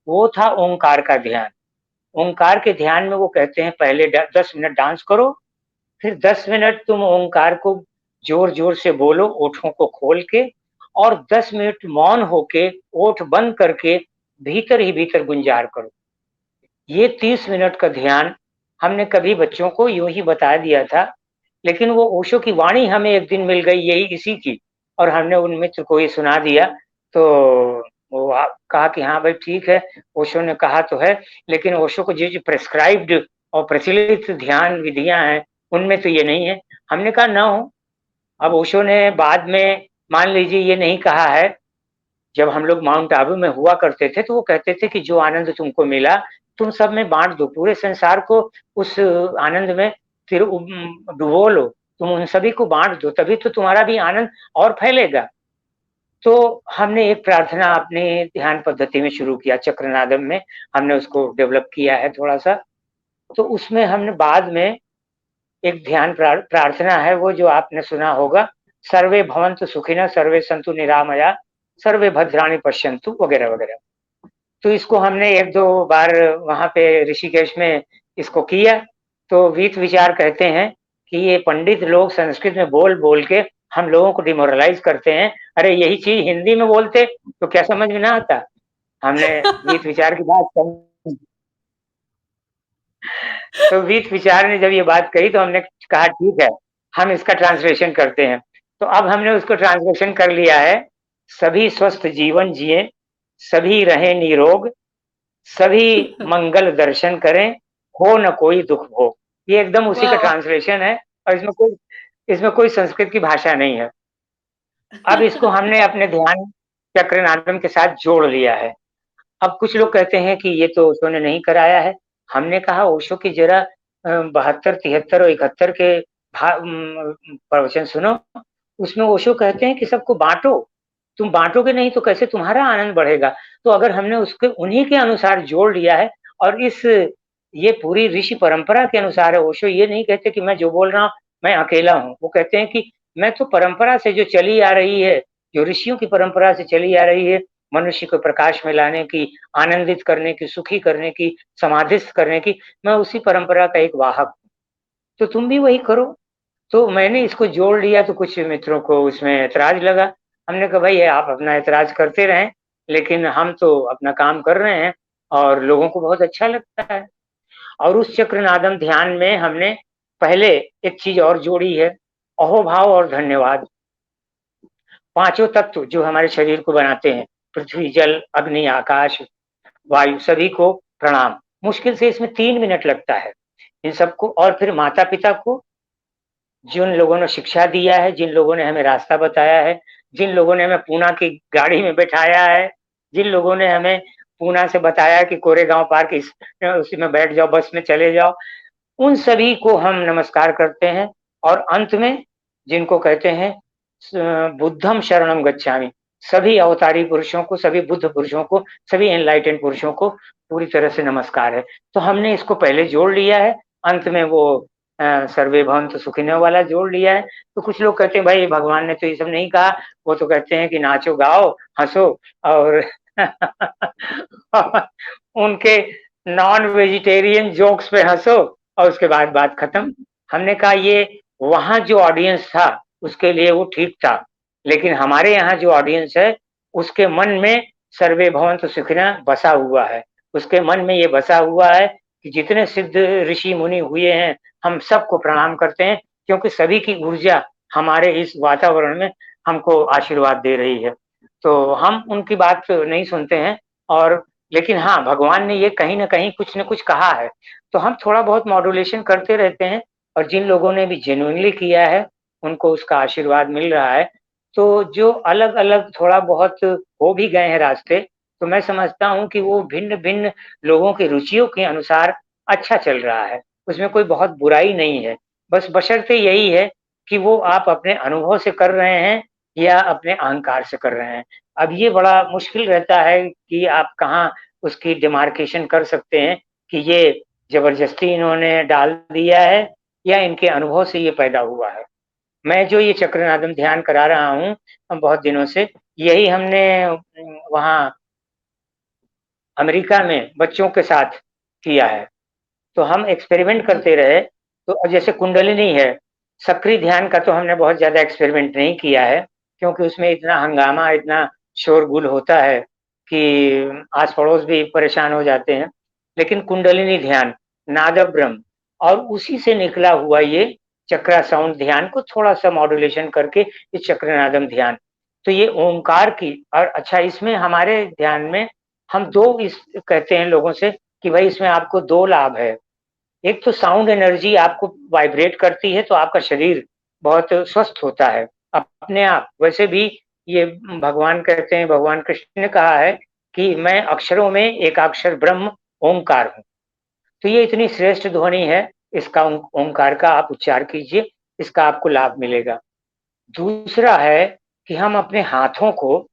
वो था ओंकार का ध्यान। ओंकार के ध्यान में वो कहते हैं पहले 10 मिनट डांस करो, फिर 10 मिनट तुम ओंकार को जोर-जोर से बोलो ओठों को खोल के और 10 मिनट मौन होके ओठ बंद करके भीतर ही भीतर गुंजार करो। ये 30 मिनट का ध्यान हमने कभी बच्चों को यूँ ही बता दिया था, लेकिन वो ओशो की वाणी हमें एक दिन मिल गई यही इसी की और हमने उन मित्र को ये सुना दिया, तो वो कहा कि हाँ भाई ठीक है, ओशो ने कहा तो है, लेकिन ओशो को जो प्रिस्क्राइब्ड और प्रचलित ध्यान विधियाँ हैं, उनमें तो ये नहीं है। हमने कहा ना हो, अब ओशो ने बाद में मान लीजिए ये नहीं कहा है, जब हम लोग माउंट आबू में हुआ करते थे, तो वो कहते थे कि जो आनंद तुमको मिला, तुम सब में बाँट दो, पूरे संसार को उस आनंद में फिर डुबो लो, तुम उन सभी को बाँट दो, तभी तो तुम्हारा भी आनंद और फैलेगा। तो हमने एक प्रार्थना अपनी ध्यान पद्धति में शुरू किया, चक्रनादम में, हमने उसको डेवलप किया है थोड़ा-सा। तो उसमें हमने बाद में एक ध्यान प्रार्थना है वो जो आपने सुना होगा, सर्वे भवन्तु सुखिनः, सर्वे सन्तु निरामया, सर्वे भद्राणि पश्यन्तु वगैरह, वगैरह। तो इसको हमने 1-2 बार वहाँ पे ऋषिकेश में इसको किया, तो वीत विचार कहते हैं कि ये पंडित लोग संस्कृत में बोल-बोल के हम लोगों को डिमोरलाइज़ करते हैं। अरे यही चीज़ हिंदी में बोलते तो क्या समझ में ना आता? हमने वीत विचार की बात समझी। तो वीत विचार ने जब ये बात कही तो हमने कहा ठीक है, हम इसका ट्रांसलेशन करते हैं। तो अब हमने उसको ट्रांसलेशन कर लिया है, सभी स्वस्थ जीवन जिएँ, सभी रहें निरोग, सभी मंगल दर्शन करें, हो न कोई दुःख भोग। ये एकदम उसी का वाह! वाह! ट्रांसलेशन है और इसमें कोई संस्कृत की भाषा नहीं है। अब इसको हमने अपने ध्यान चक्रनादम के साथ जोड़ लिया है। अब कुछ लोग कहते हैं कि ये तो ओशो ने नहीं कराया है। हमने कहा ओशो की ज़रा 72, 73 और 71 के प्रवचन सुनो। उसमें ओशो कहते हैं कि सबको बाँटो। तुम बाँटोगे नहीं तो कैसे तुम्हारा आनंद बढ़ेगा? तो अगर हमने उसके उन्हीं के अनुसार जोड़ लिया है और ये पूरी ऋषि परंपरा के अनुसार है। ओशो ये नहीं कहते कि मैं जो बोल रहा हूँ, मैं अकेला हूँ। वो कहते हैं कि मैं तो परंपरा से जो चली आ रही है, जो ऋषियों की परंपरा से चली आ रही है, मनुष्य को प्रकाश में लाने की, आनंदित करने की, सुखी करने की, समाधिस्थ करने की, मैं उसी परंपरा का एक वाहक हूँ। तो तुम भी वही करो। तो मैंने इसको जोड़ लिया तो कुछ मित्रों को उसमें ऐतराज लगा। हमने कहा भाई आप अपना ऐतराज करते रहें, लेकिन हम तो अपना काम कर रहे हैं और लोगों को बहुत अच्छा लगता है। और उस चक्रनादम ध्यान में हमने पहले एक चीज और जोड़ी है, अहोभाव और धन्यवाद। पांचों तत्व जो हमारे शरीर को बनाते हैं, पृथ्वी, जल, अग्नि, आकाश, वायु, सभी को प्रणाम। मुश्किल से इसमें 3 मिनट लगता है इन सबको। और फिर माता पिता को, जिन लोगों ने शिक्षा दिया है, जिन लोगों ने हमें रास्ता बताया है, जिन लोगों ने हमें पूना की गाड़ी में बैठाया है, जिन लोगों ने हमें पूना से बताया कि कोरेगांव पार्क उसी में बैठ जाओ, बस में चले जाओ, उन सभी को हम नमस्कार करते हैं। और अंत में जिनको कहते हैं बुद्धम शरणम गच्छामि, सभी अवतारी पुरुषों को, सभी बुद्ध पुरुषों को, सभी एनलाइटेंड पुरुषों को पूरी तरह से नमस्कार है। तो हमने इसको पहले जोड़ लिया है, अंत में वो सर्वे भवन्तु सुखिनः वाला जोड़ लिया है। तो कुछ लोग कहते हैं भाई भगवान ने तो ये सब नहीं कहा, वो तो कहते हैं कि नाचो गाओ हंसो और उनके नॉन वेजिटेरियन जोक्स पे हंसो और उसके बाद बात खत्म। हमने कहा ये वहां जो ऑडियंस था उसके लिए वो ठीक था, लेकिन हमारे यहाँ जो ऑडियंस है उसके मन में सर्वे भवन्तु सुखिनः बसा हुआ है। उसके मन में ये बसा हुआ है कि जितने सिद्ध ऋषि मुनि हुए हैं हम सबको प्रणाम करते हैं, क्योंकि सभी की ऊर्जा हमारे इस वातावरण में हमको आशीर्वाद दे रही है। तो हम उनकी बात नहीं सुनते हैं। और लेकिन हाँ, भगवान ने ये कहीं ना कहीं कुछ न कुछ कहा है, तो हम थोड़ा बहुत मॉड्यूलेशन करते रहते हैं। और जिन लोगों ने भी जेन्युइनली किया है उनको उसका आशीर्वाद मिल रहा है। तो जो अलग अलग थोड़ा बहुत हो भी गए हैं रास्ते, तो मैं समझता हूँ कि वो भिन्न भिन्न लोगों की रुचियों के अनुसार अच्छा चल रहा है, उसमें कोई बहुत बुराई नहीं है। बस बशर्ते यही है कि वो आप अपने अनुभव से कर रहे हैं या अपने अहंकार से कर रहे हैं। अब ये बड़ा मुश्किल रहता है कि आप कहाँ उसकी डिमार्केशन कर सकते हैं कि ये जबरदस्ती इन्होंने डाल दिया है या इनके अनुभव से ये पैदा हुआ है। मैं जो ये चक्रनादम ध्यान करा रहा हूँ बहुत दिनों से, यही हमने वहाँ अमेरिका में बच्चों के साथ किया है। तो हम एक्सपेरिमेंट करते रहे। तो जैसे कुंडलिनी है, सक्रिय ध्यान का तो हमने बहुत ज़्यादा एक्सपेरिमेंट नहीं किया है, क्योंकि उसमें इतना हंगामा, इतना शोरगुल होता है कि आस-पड़ोस भी परेशान हो जाते हैं। लेकिन कुंडलिनी ध्यान, नाद ब्रह्म और उसी से निकला हुआ ये चक्रा साउंड ध्यान को थोड़ा-सा मॉड्यूलेशन करके ये चक्रनादम ध्यान। तो ये ओंकार की और अच्छा इसमें हमारे ध्यान में हम 2 इस कहते हैं लोगों से कि भाई इसमें आपको 2 लाभ है। एक तो साउंड एनर्जी आपको वाइब्रेट करती है तो आपका शरीर बहुत स्वस्थ होता है अपने आप। वैसे भी ये भगवान कहते हैं, भगवान कृष्ण ने कहा है कि मैं अक्षरों में एकाक्षर ब्रह्म ओंकार हूँ। तो ये इतनी श्रेष्ठ ध्वनि है, इसका ओंकार का आप उच्चार कीजिए, इसका आपको लाभ मिलेगा। दूसरा है कि हम अपने हाथों को,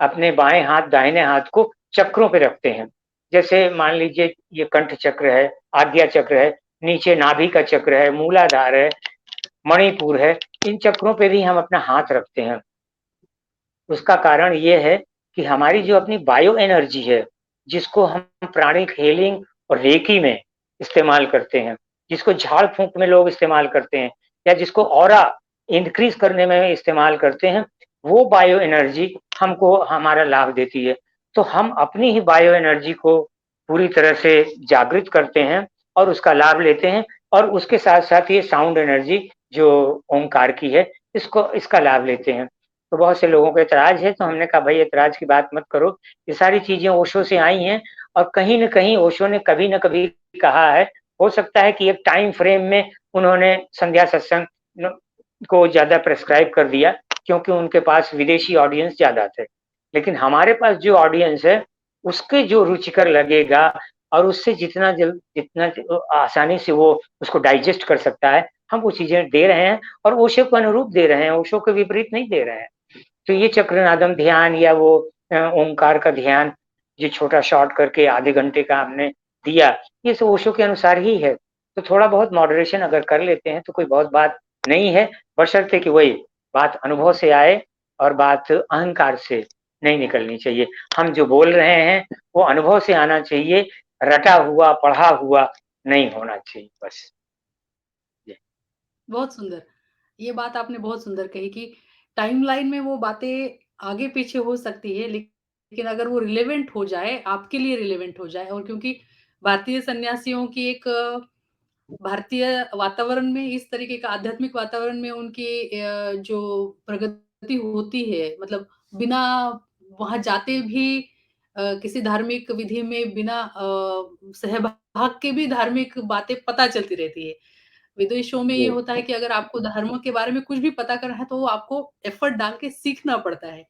अपने बाएं हाथ दाहिने हाथ को चक्रों पे रखते हैं। जैसे मान लीजिए ये कंठ चक्र है, आज्ञा चक्र है, नीचे नाभि का चक्र है, मूलाधार है, मणिपुर है, इन चक्रों पे भी हम अपना हाथ रखते हैं। उसका कारण ये है कि हमारी जो अपनी बायो एनर्जी है, जिसको हम प्राणिक हीलिंग और रेकी में इस्तेमाल करते हैं, जिसको झाड़ फूंक में लोग इस्तेमाल करते हैं या जिसको ऑरा इंक्रीज करने में इस्तेमाल करते हैं, वो बायो एनर्जी हमको हमारा लाभ देती है। तो हम अपनी ही बायो एनर्जी को पूरी तरह से जागृत करते हैं और उसका लाभ लेते हैं। और उसके साथ साथ ये साउंड एनर्जी जो ओंकार की है, इसको इसका लाभ लेते हैं। तो बहुत से लोगों को ऐतराज है, तो हमने कहा भाई ऐतराज की बात मत करो, ये सारी चीजें ओशो से आई हैं और कहीं न कहीं ओशो ने कभी न कभी कहा है। हो सकता है कि एक टाइम फ्रेम में उन्होंने संध्या सत्संग को ज़्यादा प्रेस्क्राइब कर दिया, क्योंकि उनके पास विदेशी ऑडियंस ज़्यादा थे। लेकिन हमारे पास जो ऑडियंस है, उसके जो रुचिकर लगेगा और उससे जितना आसानी से वो उसको डाइजेस्ट कर सकता है, हम वो चीज़ें दे रहे हैं और ओशो को अनुरूप दे रहे हैं, ओशो के विपरीत नहीं दे रहे हैं। तो ये चक्रनादम ध्यान या वो ओंकार का ध्यान, जो छोटा शॉर्ट करके आधे घंटे का हमने दिया, ये सब ओशो के अनुसार ही है। तो थोड़ा बहुत मॉडरेशन अगर कर लेते हैं तो कोई बहुत बात नहीं है, बशर्ते कि वही बात अनुभव से आए और बात अहंकार से नहीं निकलनी चाहिए। हम जो बोल रहे हैं वो अनुभव से आना चाहिए, रटा हुआ, पढ़ा हुआ नहीं होना चाहिए बस। बहुत सुंदर। ये बात आपने बहुत सुंदर कही कि टाइमलाइन में वो बातें आगे-पीछे हो सकती है, लेकिन अगर वो रिलेवेंट हो जाए, आपके लिए रिलेवेंट हो जाए और क्योंकि भारतीय सन्यासियों की एक भारतीय वातावरण में इस तरीके का आध्यात्मिक वातावरण में उनकी जो प्रगति होती है, मतलब बिना वहाँ जाते भी किसी धार्मिक विधि में बिना सहभाग के भी धार्मिक बातें पता चलती रहती है। विदेशों में ये जी, होता है कि अगर आपको धर्म के बारे में कुछ भी पता करना है, तो वो आपको एफर्ट डाल के सीखना पड़ता है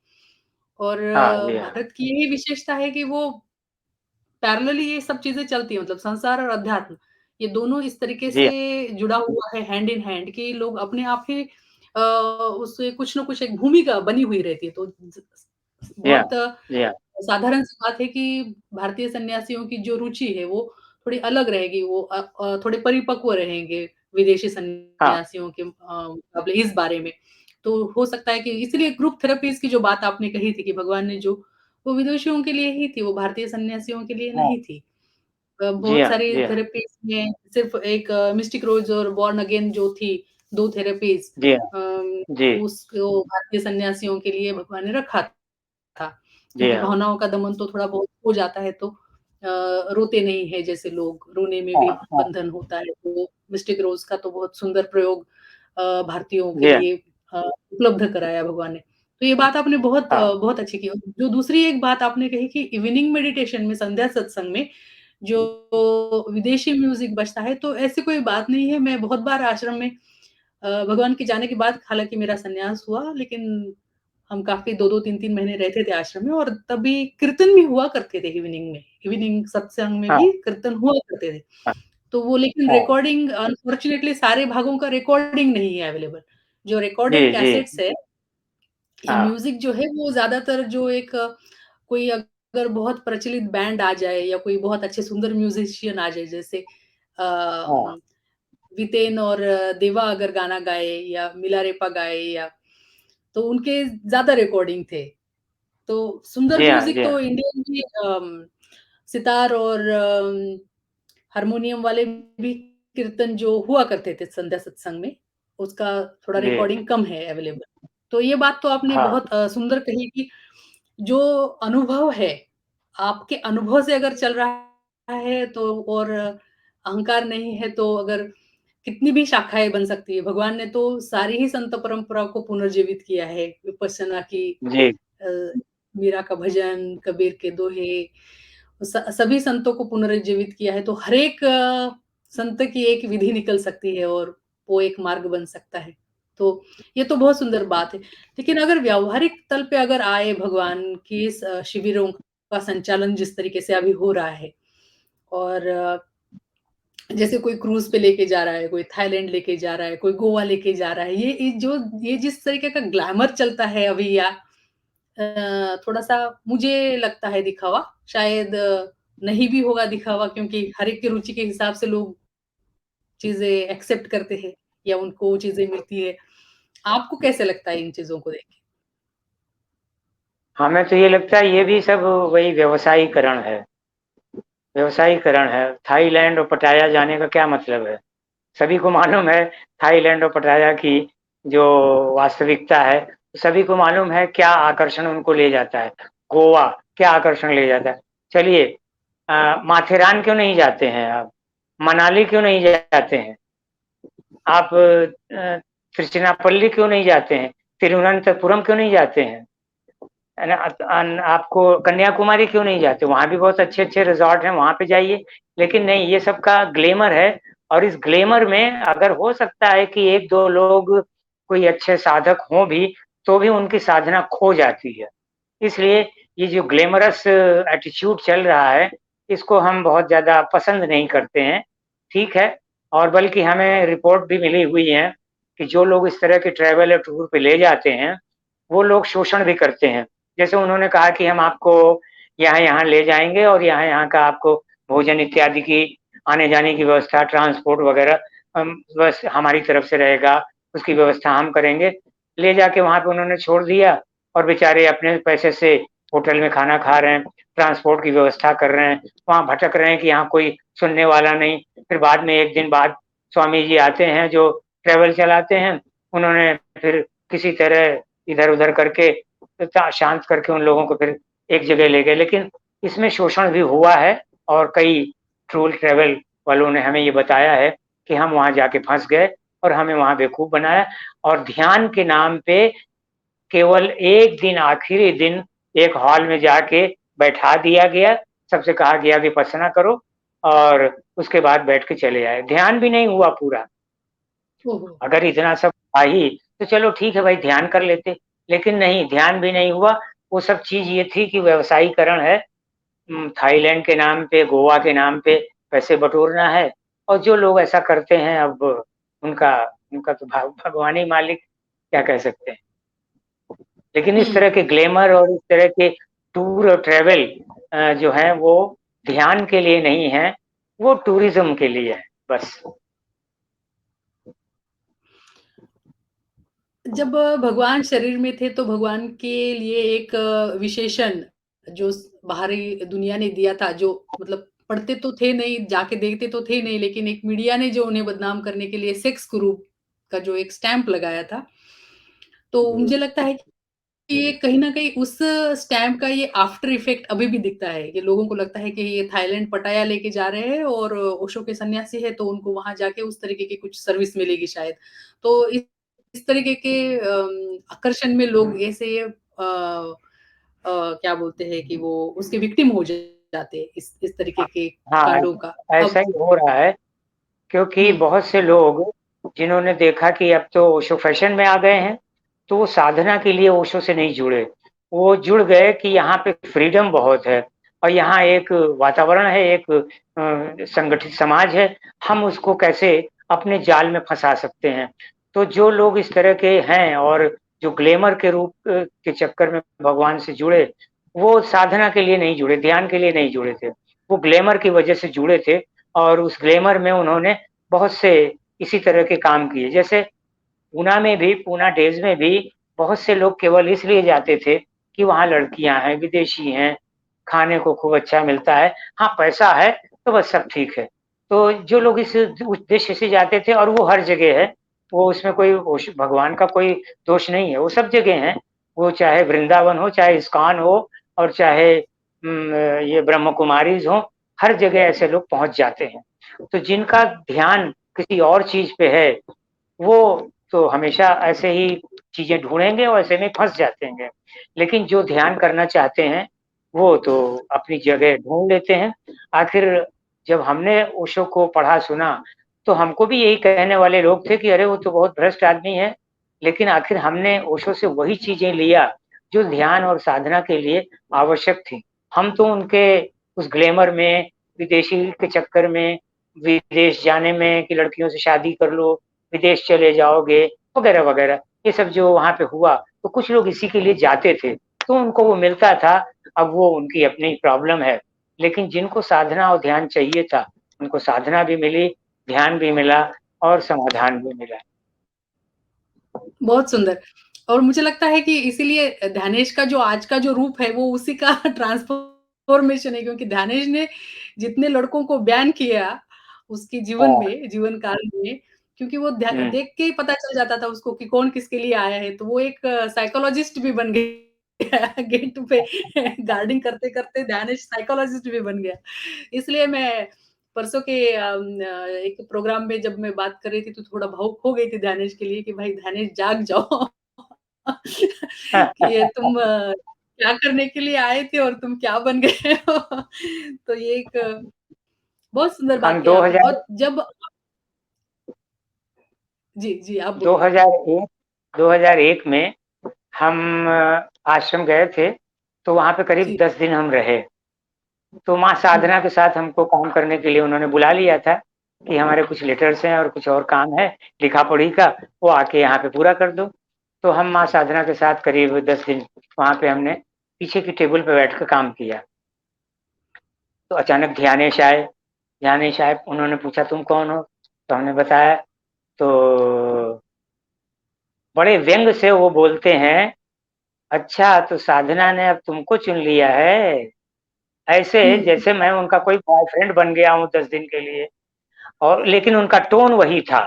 और हाँ, जी हाँ। भारत की यही विशेषता है कि वो पैरेलली ये सब चीज़ें चलती हैं मतलब संसार और अध्यात्म, ये दोनों इस तरीके जी, से जुड़ा हुआ है हैंड इन हैंड कि लोग अपने आप ही उससे कुछ न कुछ एक भूमिका बनी हुई रहती है। तो जी हाँ, बहुत जी हाँ। साधारण सी बात है कि भारतीय सन्यासियों की जो रुचि है वो थोड़ी अलग रहेगी, वो थोड़े परिपक्व रहेंगे विदेशी हाँ, सन्यासियों के मुकाबले इस बारे में। तो हो सकता है कि इसलिए ग्रुप थेरेपीज़ की जो बात आपने कही थी कि भगवान ने जो वो विदेशियों के लिए ही थी, वो भारतीय सन्यासियों के लिए हाँ। नहीं थी। जी बहुत हाँ, सारी जी हाँ, थेरेपीज़ में सिर्फ़ एक मिस्टिक रोज़ और बॉर्न अगेन जो थी 2 थेरेपीज़ जी हाँ, जी, उसको भारतीय सन्यासियों के लिए भगवान ने रखा था। जी क्योंकि हाँ, भावनाओं का दमन तो थोड़ा बहुत हो जाता है तो रोते नहीं हैं जैसे लोग, रोने में भी हाँ, हाँ। बंधन होता है, तो मिस्टिक रोज़ का तो बहुत सुंदर प्रयोग भारतीयों के जी हाँ, लिए उपलब्ध कराया भगवान ने। तो ये बात आपने हाँ, बहुत अच्छी की। जो दूसरी एक बात आपने कही कि इवनिंग मेडिटेशन में संध्या सत्संग में जो विदेशी म्यूज़िक बजता है, तो ऐसी कोई बात नहीं है। मैं बहुत बार आश्रम में भगवान के जाने के बाद हालाँकि मेरा सन्यास हुआ, लेकिन हम काफ़ी 2-2 3-3 महीने रहते थे आश्रम में और तभी कीर्तन भी हुआ करते थे इवनिंग में। इवनिंग सत्संग में हाँ, भी कीर्तन हुआ करते थे। हाँ, तो वो लेकिन हाँ। रिकॉर्डिंग अनफॉर्च्युनेटली सारे भागों का रिकॉर्डिंग नहीं है अवेलेबल। जो जी, रिकॉर्डेड जी। कैसेट्स है या हाँ, म्यूज़िक जो है वो ज़्यादातर जो एक कोई अगर बहुत प्रचलित बैंड आ जाए या कोई बहुत अच्छे सुंदर म्यूज़िशियन आ जाए जैसे हाँ। वितेन और देवा अगर गाना गाए या मिलारेपा गाए या तो उनके ज़्यादा रिकॉर्डिंग थे। तो सुंदर जी हाँ, म्यूज़िक जी हाँ। तो इंडियन भी सितार और हारमोनियम वाले भी कीर्तन जो हुआ करते थे संध्या सत्संग में, उसका थोड़ा जी, रिकॉर्डिंग कम है अवेलेबल। तो ये बात तो आपने हाँ। बहुत सुंदर कही कि जो अनुभव है, आपके अनुभव से अगर चल रहा है तो और अहंकार नहीं है तो अगर कितनी भी शाखाएँ बन सकती है। भगवान ने तो सारी ही संत परंपरा को पुनर्जीवित किया है। विपश्यना की जी, अ, मीरा का भजन, कबीर के दोहे, सभी संतों को पुनर्जीवित किया है, तो हर एक संत की एक विधि निकल सकती है और वो एक मार्ग बन सकता है। तो ये तो बहुत सुंदर बात है। लेकिन अगर व्यावहारिक तल पे अगर आए भगवान की इस शिविरों का संचालन जिस तरीके से अभी हो रहा है और जैसे कोई क्रूज़ पे लेके जा रहा है, कोई थाईलैंड लेके जा रहा है, कोई गोवा लेके जा रहा है। ये जिस तरीके का ग्लैमर चलता है अभी या थोड़ा-सा मुझे लगता है दिखावा, शायद नहीं भी होगा दिखावा क्योंकि हर एक की रुचि के हिसाब से लोग चीज़ें एक्सेप्ट करते हैं या उनको वो चीज़ें मिलती है। आपको कैसे लगता है इन चीज़ों को देख के? हमें तो ये लगता है ये भी सब वही व्यवसायीकरण है। व्यवसायीकरण है। थाईलैंड और पटाया जाने का क्या मतलब है? सभी को मालूम है थाईलैंड और पटाया की जो वास्तविकता है, सभी को मालूम है क्या आकर्षण उनको ले जाता है। गोवा क्या आकर्षण ले जाता है। चलिए माथेरान क्यों नहीं जाते हैं आप? मनाली क्यों नहीं जाते हैं? आप तिरुचिरापल्ली क्यों नहीं जाते हैं? तिरुवनंतपुरम क्यों नहीं जाते हैं? है ना? आपको कन्याकुमारी क्यों नहीं जाते? वहाँ भी बहुत अच्छे-अच्छे रिज़ॉर्ट हैं, वहाँ पे जाइए। लेकिन नहीं, ये सब का ग्लैमर है और इस ग्लैमर में अगर हो सकता है कि 1-2 लोग कोई अच्छे साधक हों भी, तो भी उनकी साधना खो जाती है। इसलिए ये जो ग्लैमरस एटीट्यूड चल रहा है, इसको हम बहुत ज़्यादा पसंद नहीं करते हैं। ठीक है, और बल्कि हमें रिपोर्ट भी मिली हुई है कि जो लोग इस तरह के ट्रैवल या टूर पे ले जाते हैं, वो लोग शोषण भी करते हैं। जैसे उन्होंने कहा कि हम आपको यहाँ-यहाँ ले जाएँगे और यहाँ-यहाँ का आपको भोजन इत्यादि की आने-जाने की व्यवस्था, ट्रांसपोर्ट वगैरह बस हमारी तरफ से रहेगा, उसकी व्यवस्था हम करेंगे। ले जाके वहाँ पे उन्होंने छोड़ दिया और बेचारे अपने पैसे से होटल में खाना खा रहे हैं, ट्रांसपोर्ट की व्यवस्था कर रहे हैं, वहाँ भटक रहे हैं कि यहाँ कोई सुनने वाला नहीं। फिर बाद में 1 दिन बाद स्वामी जी आते हैं जो ट्रैवल चलाते हैं, उन्होंने फिर किसी तरह इधर-उधर करके शांत करके उन लोगों को फिर एक जगह ले गए। लेकिन इसमें शोषण भी हुआ है और कई टूर ट्रैवल वालों ने हमें ये बताया है कि हम वहाँ जाके फँस गए और हमें वहाँ बेवकूफ़ बनाया और ध्यान के नाम पे केवल एक दिन आखिरी दिन एक हॉल में जाके बैठा दिया गया, सबसे कहा गया विपश्यना करो और उसके बाद बैठ के चले आए। ध्यान भी नहीं हुआ पूरा। ओहो! अगर इतना सब था ही, तो चलो ठीक है भाई ध्यान कर लेते, लेकिन नहीं ध्यान भी नहीं हुआ। वो सब चीज़ ये थी कि व्यवसायीकरण है, थाईलैंड के नाम पे, गोवा के नाम पे पैसे बटोरना है और जो लोग ऐसा करते हैं अब उनका उनका तो भगवान ही मालिक, क्या कह सकते हैं। लेकिन इस तरह हुँ। के ग्लैमर और इस तरह के टूर और ट्रैवल जो है वो ध्यान के लिए नहीं है, वो टूरिज़्म के लिए है, बस। जब भगवान शरीर में थे तो भगवान के लिए एक विशेषण जो बाहरी दुनिया ने दिया था, जो मतलब पढ़ते तो थे नहीं, जाके देखते तो थे नहीं, लेकिन एक मीडिया ने जो उन्हें बदनाम करने के लिए सेक्स गुरु का जो एक स्टैम्प लगाया था, तो जी। मुझे लगता है कि ये कहीं न कहीं उस स्टैम्प का ये आफ्टर इफेक्ट अभी भी दिखता है, कि लोगों को लगता है कि ये थाईलैंड पटाया लेके जा रहे हैं और ओशो के सन्यासी है, तो उनको वहाँ जाके उस तरीके की कुछ सर्विस मिलेगी शायद। तो इस तरीके के आकर्षण में लोग ऐसे क्या बोलते हैं कि वो उसके विक्टिम हो जाते हैं, इस तरीके हाँ, के हाँ, कांडों का। ऐसा अब ही हो रहा है क्योंकि हुँ, बहुत से लोग जिन्होंने देखा कि अब तो ओशो फैशन में आ गए हैं, तो वो साधना के लिए ओशो से नहीं जुड़े। वो जुड़ गए कि यहाँ पे फ्रीडम बहुत है और यहाँ एक वातावरण है, एक संगठित समाज है, हम उसको कैसे अपने जाल में फँसा सकते हैं। तो जो लोग इस तरह के हैं और जो ग्लैमर के रूप के चक्कर में भगवान से जुड़े, वो साधना के लिए नहीं जुड़े, ध्यान के लिए नहीं जुड़े थे। वो ग्लैमर की वजह से जुड़े थे और उस ग्लैमर में उन्होंने बहुत से इसी तरह के काम किए। जैसे पूना डेज़ में भी बहुत से लोग केवल इसलिए जाते थे कि वहाँ लड़कियाँ हैं, विदेशी हैं, खाने को खूब अच्छा मिलता है। हाँ, पैसा है तो बस सब ठीक है। तो जो लोग इस उद्देश्य से जाते थे और वो हर जगह है, वो उसमें कोई भगवान का कोई दोष नहीं है, वो सब जगह हैं। वो चाहे वृंदावन हो, चाहे इस्कॉन हो और चाहे ये ब्रह्म कुमारीज़ हों, हर जगह ऐसे लोग पहुँच जाते हैं। तो जिनका ध्यान किसी और चीज़ पे है, वो तो हमेशा ऐसे ही चीज़ें ढूँढेंगे और ऐसे में फँस जाते हैं। लेकिन जो ध्यान करना चाहते हैं, वो तो अपनी जगह ढूँढ लेते हैं। आखिर जब हमने ओशो को पढ़ा सुना, तो हमको भी यही कहने वाले लोग थे कि अरे वो तो बहुत भ्रष्ट आदमी है। लेकिन आखिर हमने ओशो से वही चीज़ें लिया, जो ध्यान और साधना के लिए आवश्यक थी। हम तो उनके उस ग्लैमर में, विदेशी के चक्कर में, विदेश जाने में कि लड़कियों से शादी कर लो, विदेश चले जाओगे, वगैरह-वगैरह, ये सब जो वहाँ पे हुआ, तो कुछ लोग इसी के लिए जाते थे, तो उनको वो मिलता था, अब वो उनकी अपनी प्रॉब्लम है। लेकिन जिनको साधना और ध्यान चाहिए था, उनको साधना भी मिली, ध्यान भी मिला और समाधान भी मिला। बहुत सुंदर। और मुझे लगता है कि इसीलिए ध्यानेश का जो आज का जो रूप है, वो उसी का ट्रांसफ़ॉर्मेशन है, क्योंकि ध्यानेश ने जितने लड़कों को बैन किया, उसके जीवन हाँ, में, जीवन काल में, क्योंकि वो हुँ, देख के ही पता चल जाता था उसको कि कौन किसके लिए आया है, तो वो एक साइकोलॉजिस्ट भी बन गया गेट पे गार्डिंग करते-करते ध्यानेश साइकोलॉजिस्ट भी बन गया। इसलिए मैं परसों के एक प्रोग्राम में जब मैं बात कर रही थी तो थोड़ा भावुक हो गई थी ध्यानेश के लिए कि भाई ध्यानेश जाग जाओ कि ये तुम क्या करने के लिए आए थे और तुम क्या बन गए हो। तो ये एक बहुत सुंदर बात हम की आपने। 2000 और जब जी, जी, आप बोलिए। 2001 2001 में हम आश्रम गए थे, तो वहाँ पे करीब जी। 10 दिन हम रहे। तो माँ हुँ, साधना के साथ हमको काम करने के लिए उन्होंने बुला लिया था कि हमारे कुछ लेटर्स हैं और कुछ और काम है लिखा-पढ़ी का, वो आके यहाँ पे पूरा कर दो। तो हम माँ साधना के साथ करीब 10 दिन वहाँ पे हमने पीछे की टेबल पे बैठ के काम किया। तो अचानक ध्यानेश आए, उन्होंने पूछा तुम कौन हो? तो हमने बताया, तो बड़े व्यंग से वो बोलते हैं, अच्छा तो साधना ने अब तुमको चुन लिया है। ऐसे हुँ, जैसे मैं उनका कोई बॉयफ्रेंड बन गया हूँ 10 दिन के लिए। और लेकिन उनका टोन वही था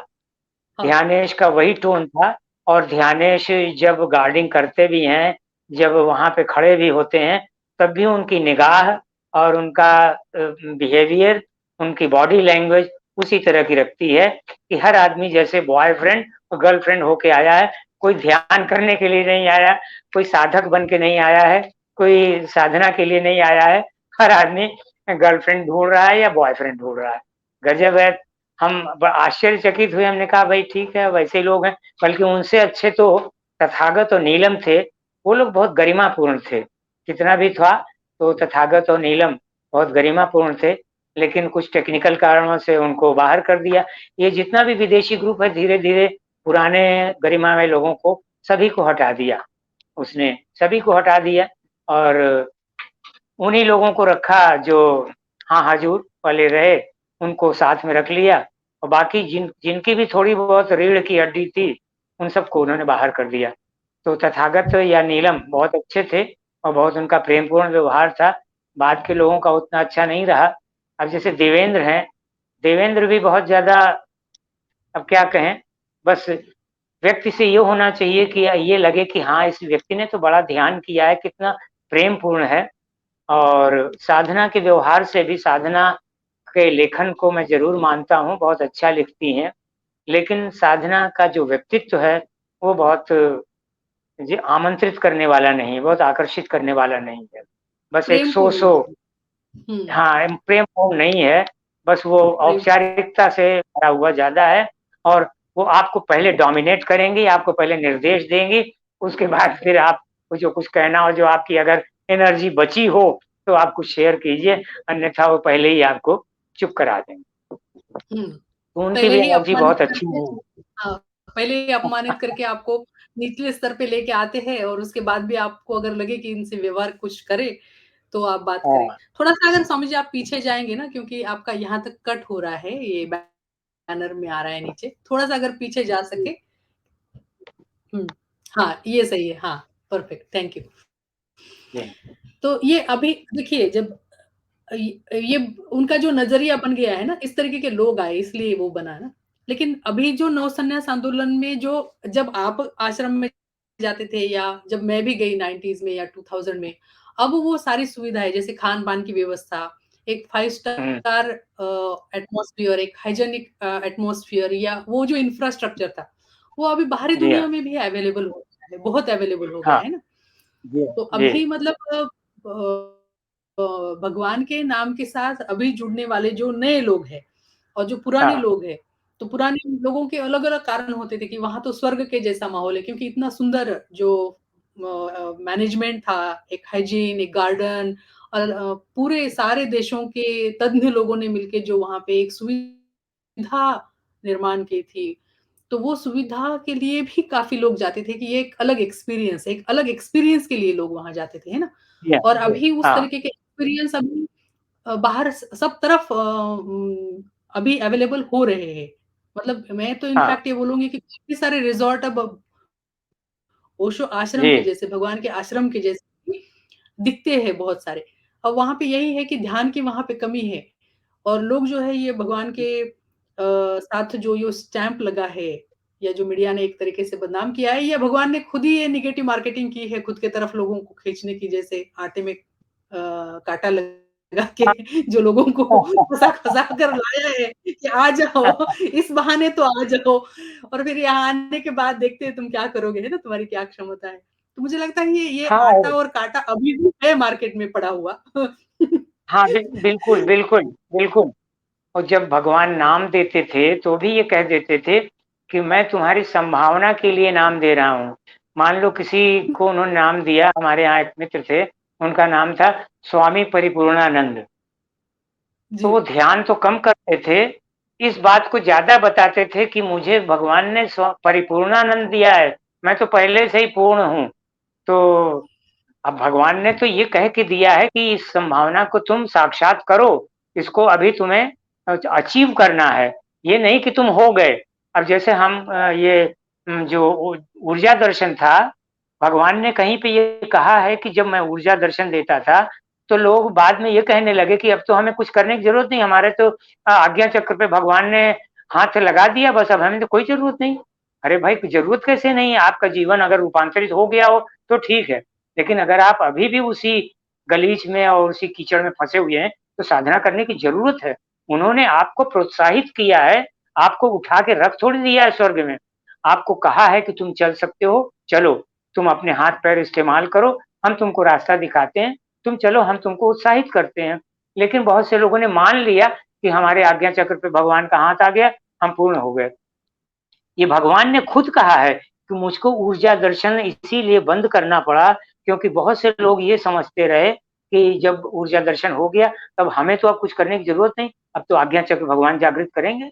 हाँ, ध्यानेश का वही टोन था। और ध्यानेश जब गार्डिंग करते भी हैं, जब वहाँ पे खड़े भी होते हैं, तब भी उनकी निगाह और उनका बिहेवियर, उनकी बॉडी लैंग्वेज उसी तरह की रखती है कि हर आदमी जैसे बॉयफ्रेंड और गर्लफ्रेंड होके आया है, कोई ध्यान करने के लिए नहीं आया, कोई साधक बन के नहीं आया है, कोई साधना के लिए नहीं आया है, हर आदमी गर्लफ्रेंड ढूंढ रहा है या बॉयफ्रेंड ढूंढ रहा है। गजब है। हम आश्चर्यचकित हुए, हमने कहा भाई ठीक है, वैसे लोग हैं। बल्कि उनसे अच्छे तो तथागत और नीलम थे। वो लोग बहुत गरिमापूर्ण थे। कितना भी था तो तथागत और नीलम बहुत गरिमापूर्ण थे, लेकिन कुछ टेक्निकल कारणों से उनको बाहर कर दिया। ये जितना भी विदेशी ग्रुप है, धीरे धीरे पुराने गरिमामय लोगों को सभी को हटा दिया उसने, सभी को हटा दिया। और उन्हीं लोगों को रखा जो हाँ हजूर वाले रहे, उनको साथ में रख लिया। और बाकी जिनकी भी थोड़ी बहुत रीढ़ की हड्डी थी, उन सबको उन्होंने बाहर कर दिया। तो तथागत या नीलम बहुत अच्छे थे और बहुत उनका प्रेमपूर्ण व्यवहार था। बाद के लोगों का उतना अच्छा नहीं रहा। अब जैसे देवेंद्र हैं, देवेंद्र भी बहुत ज्यादा, अब क्या कहें, बस व्यक्ति से ये होना चाहिए कि ये लगे कि हाँ इस व्यक्ति ने तो बड़ा ध्यान किया है, कितना प्रेम पूर्ण है। और साधना के व्यवहार से भी, साधना के लेखन को मैं जरूर मानता हूँ, बहुत अच्छा लिखती हैं। लेकिन साधना का जो व्यक्तित्व है वो बहुत जी आमंत्रित करने वाला नहीं है, बहुत आकर्षित करने वाला नहीं है। बस एक प्रेम सो पूर्ण सो नहीं। हुँ, हाँ, प्रेम भाव नहीं है। बस वो प्रेम औपचारिकता से भरा हुआ ज़्यादा है। और वो आपको पहले डोमिनेट करेंगी, आपको पहले निर्देश देंगी, उसके बाद फिर आपको जो कुछ कहना हो, जो आपकी अगर एनर्जी बची हो, तो आप कुछ शेयर कीजिए, अन्यथा वो पहले ही आपको चुप करा देंगे। हुँ, तो उनकी पहले भी ही एनर्जी अपमानित बहुत अच्छी करके है। हाँ, पहले ही अपमानित करके आपको निचले स्तर पे लेके आते हैं और उसके बाद भी आपको अगर लगे कि इनसे व्यवहार कुछ करें, तो आप बात करें। हाँ, थोड़ा-सा अगर स्वामी जी आप पीछे जाएँगे ना क्योंकि आपका यहाँ तक कट हो रहा है, ये बैनर में आ रहा है नीचे। थोड़ा-सा अगर पीछे जा सके हुँ, हाँ, ये सही है, हाँ, परफेक्ट, थैंक यू। जी, तो ये अभी देखिए जब ये उनका जो नज़रिया बन गया है ना, इस तरीके के लोग आए इसलिए वो बना ना। लेकिन अभी जो नव संन्यास आंदोलन में जो जब आप आश्रम में जाते थे या जब मैं भी गई 90s में या 2000 में, अब वो सारी सुविधाएँ जैसे खान-पान की व्यवस्था, एक 5 हुँ, स्टार एटमॉस्फियर, एक हाइजीनिक एटमॉस्फियर या वो जो इंफ्रास्ट्रक्चर था, वो अभी बाहरी जी हाँ, दुनिया में भी अवेलेबल हो गया है, बहुत अवेलेबल हो गया हाँ, है ना? जी, तो जी, अभी मतलब भगवान के नाम के साथ अभी जुड़ने वाले जो नए लोग हैं और जो पुराने हाँ, लोग हैं, तो पुराने लोगों के अलग-अलग कारण होते थे कि वहाँ तो स्वर्ग के जैसा माहौल है क्योंकि इतना सुंदर जो मैनेजमेंट था, एक हाइजीन, एक गार्डन और पूरे सारे देशों के तज्ञ लोगों ने मिलके जो वहाँ पे एक सुविधा निर्माण की थी, तो वो सुविधा के लिए भी काफ़ी लोग जाते थे कि ये एक अलग एक्सपीरियंस है, एक अलग एक्सपीरियंस के लिए लोग वहाँ जाते थे, है ना? जी हाँ, और जी, अभी उस हाँ, तरीके के एक्सपीरियंस अभी बाहर सब तरफ अभी अवेलेबल हो रहे हैं। मतलब मैं तो हाँ, इनफैक्ट ये बोलूँगी कि काफ़ी सारे रिज़ॉर्ट अब ओशो आश्रम जी, के जैसे, भगवान के आश्रम के जैसे ही दिखते हैं बहुत सारे। अब वहाँ पे यही है कि ध्यान की वहाँ पे कमी है और लोग जो है ये भगवान के साथ जो ये स्टैम्प लगा है या जो मीडिया ने एक तरीके से बदनाम किया है या भगवान ने खुद ही ये नेगेटिव मार्केटिंग की है खुद के तरफ लोगों को खींचने की जैसे आटे में काँटा लगा के जो लोगों को फँसा-फँसा कर लाया है कि आ जाओ, इस बहाने तो आ जाओ और फिर यहाँ आने के बाद देखते हैं तुम क्या करोगे, है ना? तुम्हारी क्या क्षमता है। तो मुझे लगता है ये आटा हाँ, और काँटा अभी भी है मार्केट में पड़ा हुआ। हाँ, बिल्कुल, बिल्कुल, बिल्कुल। और जब भगवान नाम देते थे, तो भी ये कह देते थे कि मैं तुम्हारी संभावना के लिए नाम दे रहा हूँ। मान लो किसी को उन्होंने नाम दिया, हमारे यहाँ एक मित्र थे, उनका नाम था स्वामी परिपूर्णानंद। तो जी। वो ध्यान तो कम करते थे, इस बात को ज़्यादा बताते थे कि मुझे भगवान ने परिपूर्णानंद दिया है, मैं तो पहले से ही पूर्ण हूँ। तो अब भगवान ने तो ये कह के दिया है कि इस संभावना को तुम साक्षात करो, इसको अभी तुम्हें अचीव करना है, ये नहीं कि तुम हो गए। अब जैसे हम ये जो ऊर्जा दर्शन था, भगवान ने कहीं पे ये कहा है कि जब मैं ऊर्जा दर्शन देता था, तो लोग बाद में ये कहने लगे कि अब तो हमें कुछ करने की ज़रूरत नहीं, हमारे तो आज्ञा चक्र पे भगवान ने हाथ लगा दिया बस, अब हमें तो कोई ज़रूरत नहीं। अरे भाई ज़रूरत कैसे नहीं है? आपका जीवन अगर रूपांतरित हो गया हो तो ठीक है, लेकिन अगर आप अभी भी उसी गलीच में और उसी कीचड़ में फँसे हुए हैं, तो साधना करने की ज़रूरत है। उन्होंने आपको प्रोत्साहित किया है, आपको उठा के रख थोड़ी दिया है स्वर्ग में। आपको कहा है कि तुम चल सकते हो, चलो, तुम अपने हाथ-पैर इस्तेमाल करो, हम तुमको रास्ता दिखाते हैं, तुम चलो, हम तुमको उत्साहित करते हैं। लेकिन बहुत से लोगों ने मान लिया कि हमारे आज्ञा चक्र पे भगवान का हाथ आ गया, हम पूर्ण हो गए। ये भगवान ने खुद कहा है कि मुझको ऊर्जा दर्शन इसीलिए बंद करना पड़ा, क्योंकि बहुत से लोग ये समझते रहे कि जब ऊर्जा दर्शन हो गया, तब हमें तो अब कुछ करने की ज़रूरत नहीं, अब तो आज्ञा चक्र भगवान जागृत करेंगे।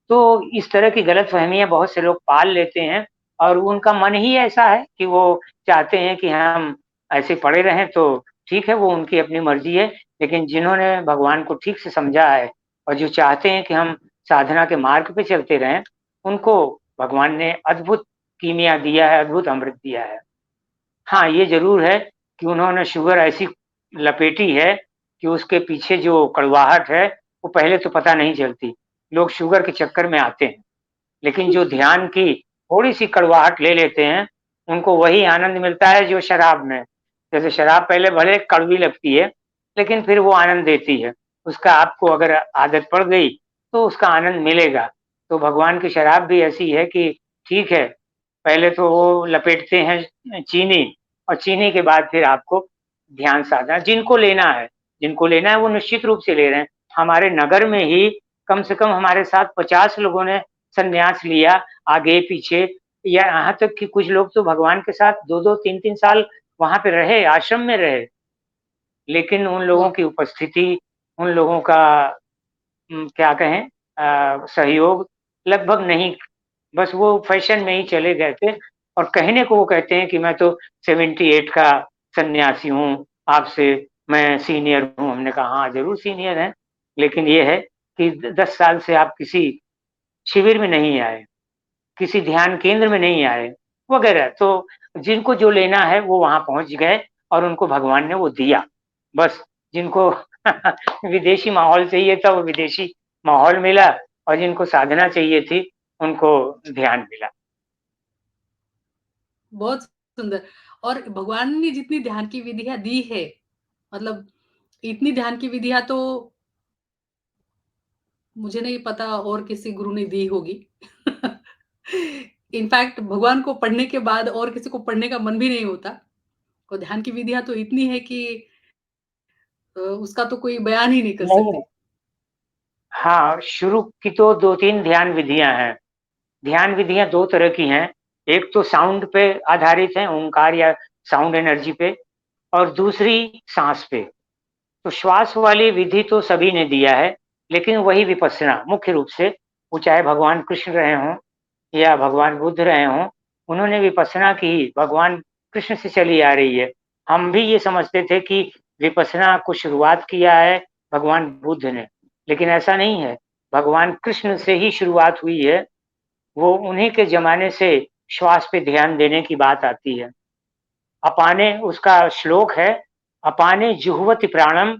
तो इस तरह की गलतफ़हमियाँ बहुत से लोग पाल लेते हैं और उनका मन ही ऐसा है कि वो चाहते हैं कि हम ऐसे पड़े रहें, तो ठीक है, वो उनकी अपनी मर्ज़ी है। लेकिन जिन्होंने भगवान को ठीक से समझा है और जो चाहते हैं कि हम साधना के मार्ग पे चलते रहें, उनको भगवान ने अद्भुत कीमिया दिया है, अद्भुत अमृत दिया है। हाँ, ये ज़रूर है कि उन्होंने शुगर ऐसी लपेटी है कि उसके पीछे जो कड़वाहट है, वो पहले तो पता नहीं चलती। लोग शुगर के चक्कर में आते हैं, लेकिन जो ध्यान की थोड़ी-सी कड़वाहट ले लेते हैं, उनको वही आनंद मिलता है जो शराब में। जैसे शराब पहले भले कड़वी लगती है, लेकिन फिर वो आनंद देती है। उसका आपको अगर आदत पड़ गई, तो उसका आनंद मिलेगा। तो भगवान की शराब भी ऐसी है कि ठीक है, पहले तो वो लपेटते हैं चीनी और चीनी के बाद फिर आपको ध्यान साधना जिनको लेना है वो निश्चित रूप से ले रहे हैं। हमारे नगर में ही कम से कम हमारे साथ 50 लोगों ने संन्यास लिया, आगे-पीछे, या यहाँ तक कि कुछ लोग तो भगवान के साथ 2-2 3-3 साल वहाँ पे रहे, आश्रम में रहे। लेकिन उन लोगों वाह! की उपस्थिति, उन लोगों का क्या कहें सहयोग लगभग नहीं, बस वो फैशन में ही चले गए थे और कहने को वो कहते हैं कि मैं तो 78 का सन्यासी हूँ, आपसे मैं सीनियर हूँ। हमने कहा हाँ, ज़रूर सीनियर हैं, लेकिन ये है कि 10 साल से आप किसी शिविर में नहीं आए, किसी ध्यान केंद्र में नहीं आए, वगैरह। तो जिनको जो लेना है वो वहाँ पहुँच गए और उनको भगवान ने वो दिया। बस जिनको विदेशी माहौल चाहिए था, वो विदेशी माहौल मिला और जिनको साधना चाहिए थी, उनको ध्यान मिला। बहुत सुंदर। और भगवान ने जितनी ध्यान की विधियाँ दी है, मतलब इतनी ध्यान की विधियाँ तो मुझे नहीं पता और किसी गुरु ने दी होगी। इनफैक्ट भगवान को पढ़ने के बाद और किसी को पढ़ने का मन भी नहीं होता। और ध्यान की विधियाँ तो इतनी है कि उसका तो कोई बयान ही नहीं कर नहीं, सकते। हाँ, शुरू की तो 2-3 ध्यान विधियाँ हैं। ध्यान विधियाँ 2 तरह की हैं, एक तो साउंड पे आधारित है, ओंकार या साउंड एनर्जी पे, और दूसरी साँस पे। तो श्वास वाली विधि तो सभी ने दिया है, लेकिन वही विपश्यना मुख्य रूप से, वो चाहे भगवान कृष्ण रहे हों या भगवान बुद्ध रहे हों, उन्होंने विपश्यना की भगवान कृष्ण से चली आ रही है। हम भी ये समझते थे कि विपश्यना को शुरुआत किया है भगवान बुद्ध ने, लेकिन ऐसा नहीं है। भगवान कृष्ण से ही शुरुआत हुई है, वो उन्हीं के ज़माने से श्वास पे ध्यान देने की बात आती है। अपाने उसका श्लोक है, अपाने जुह्वति प्राणम,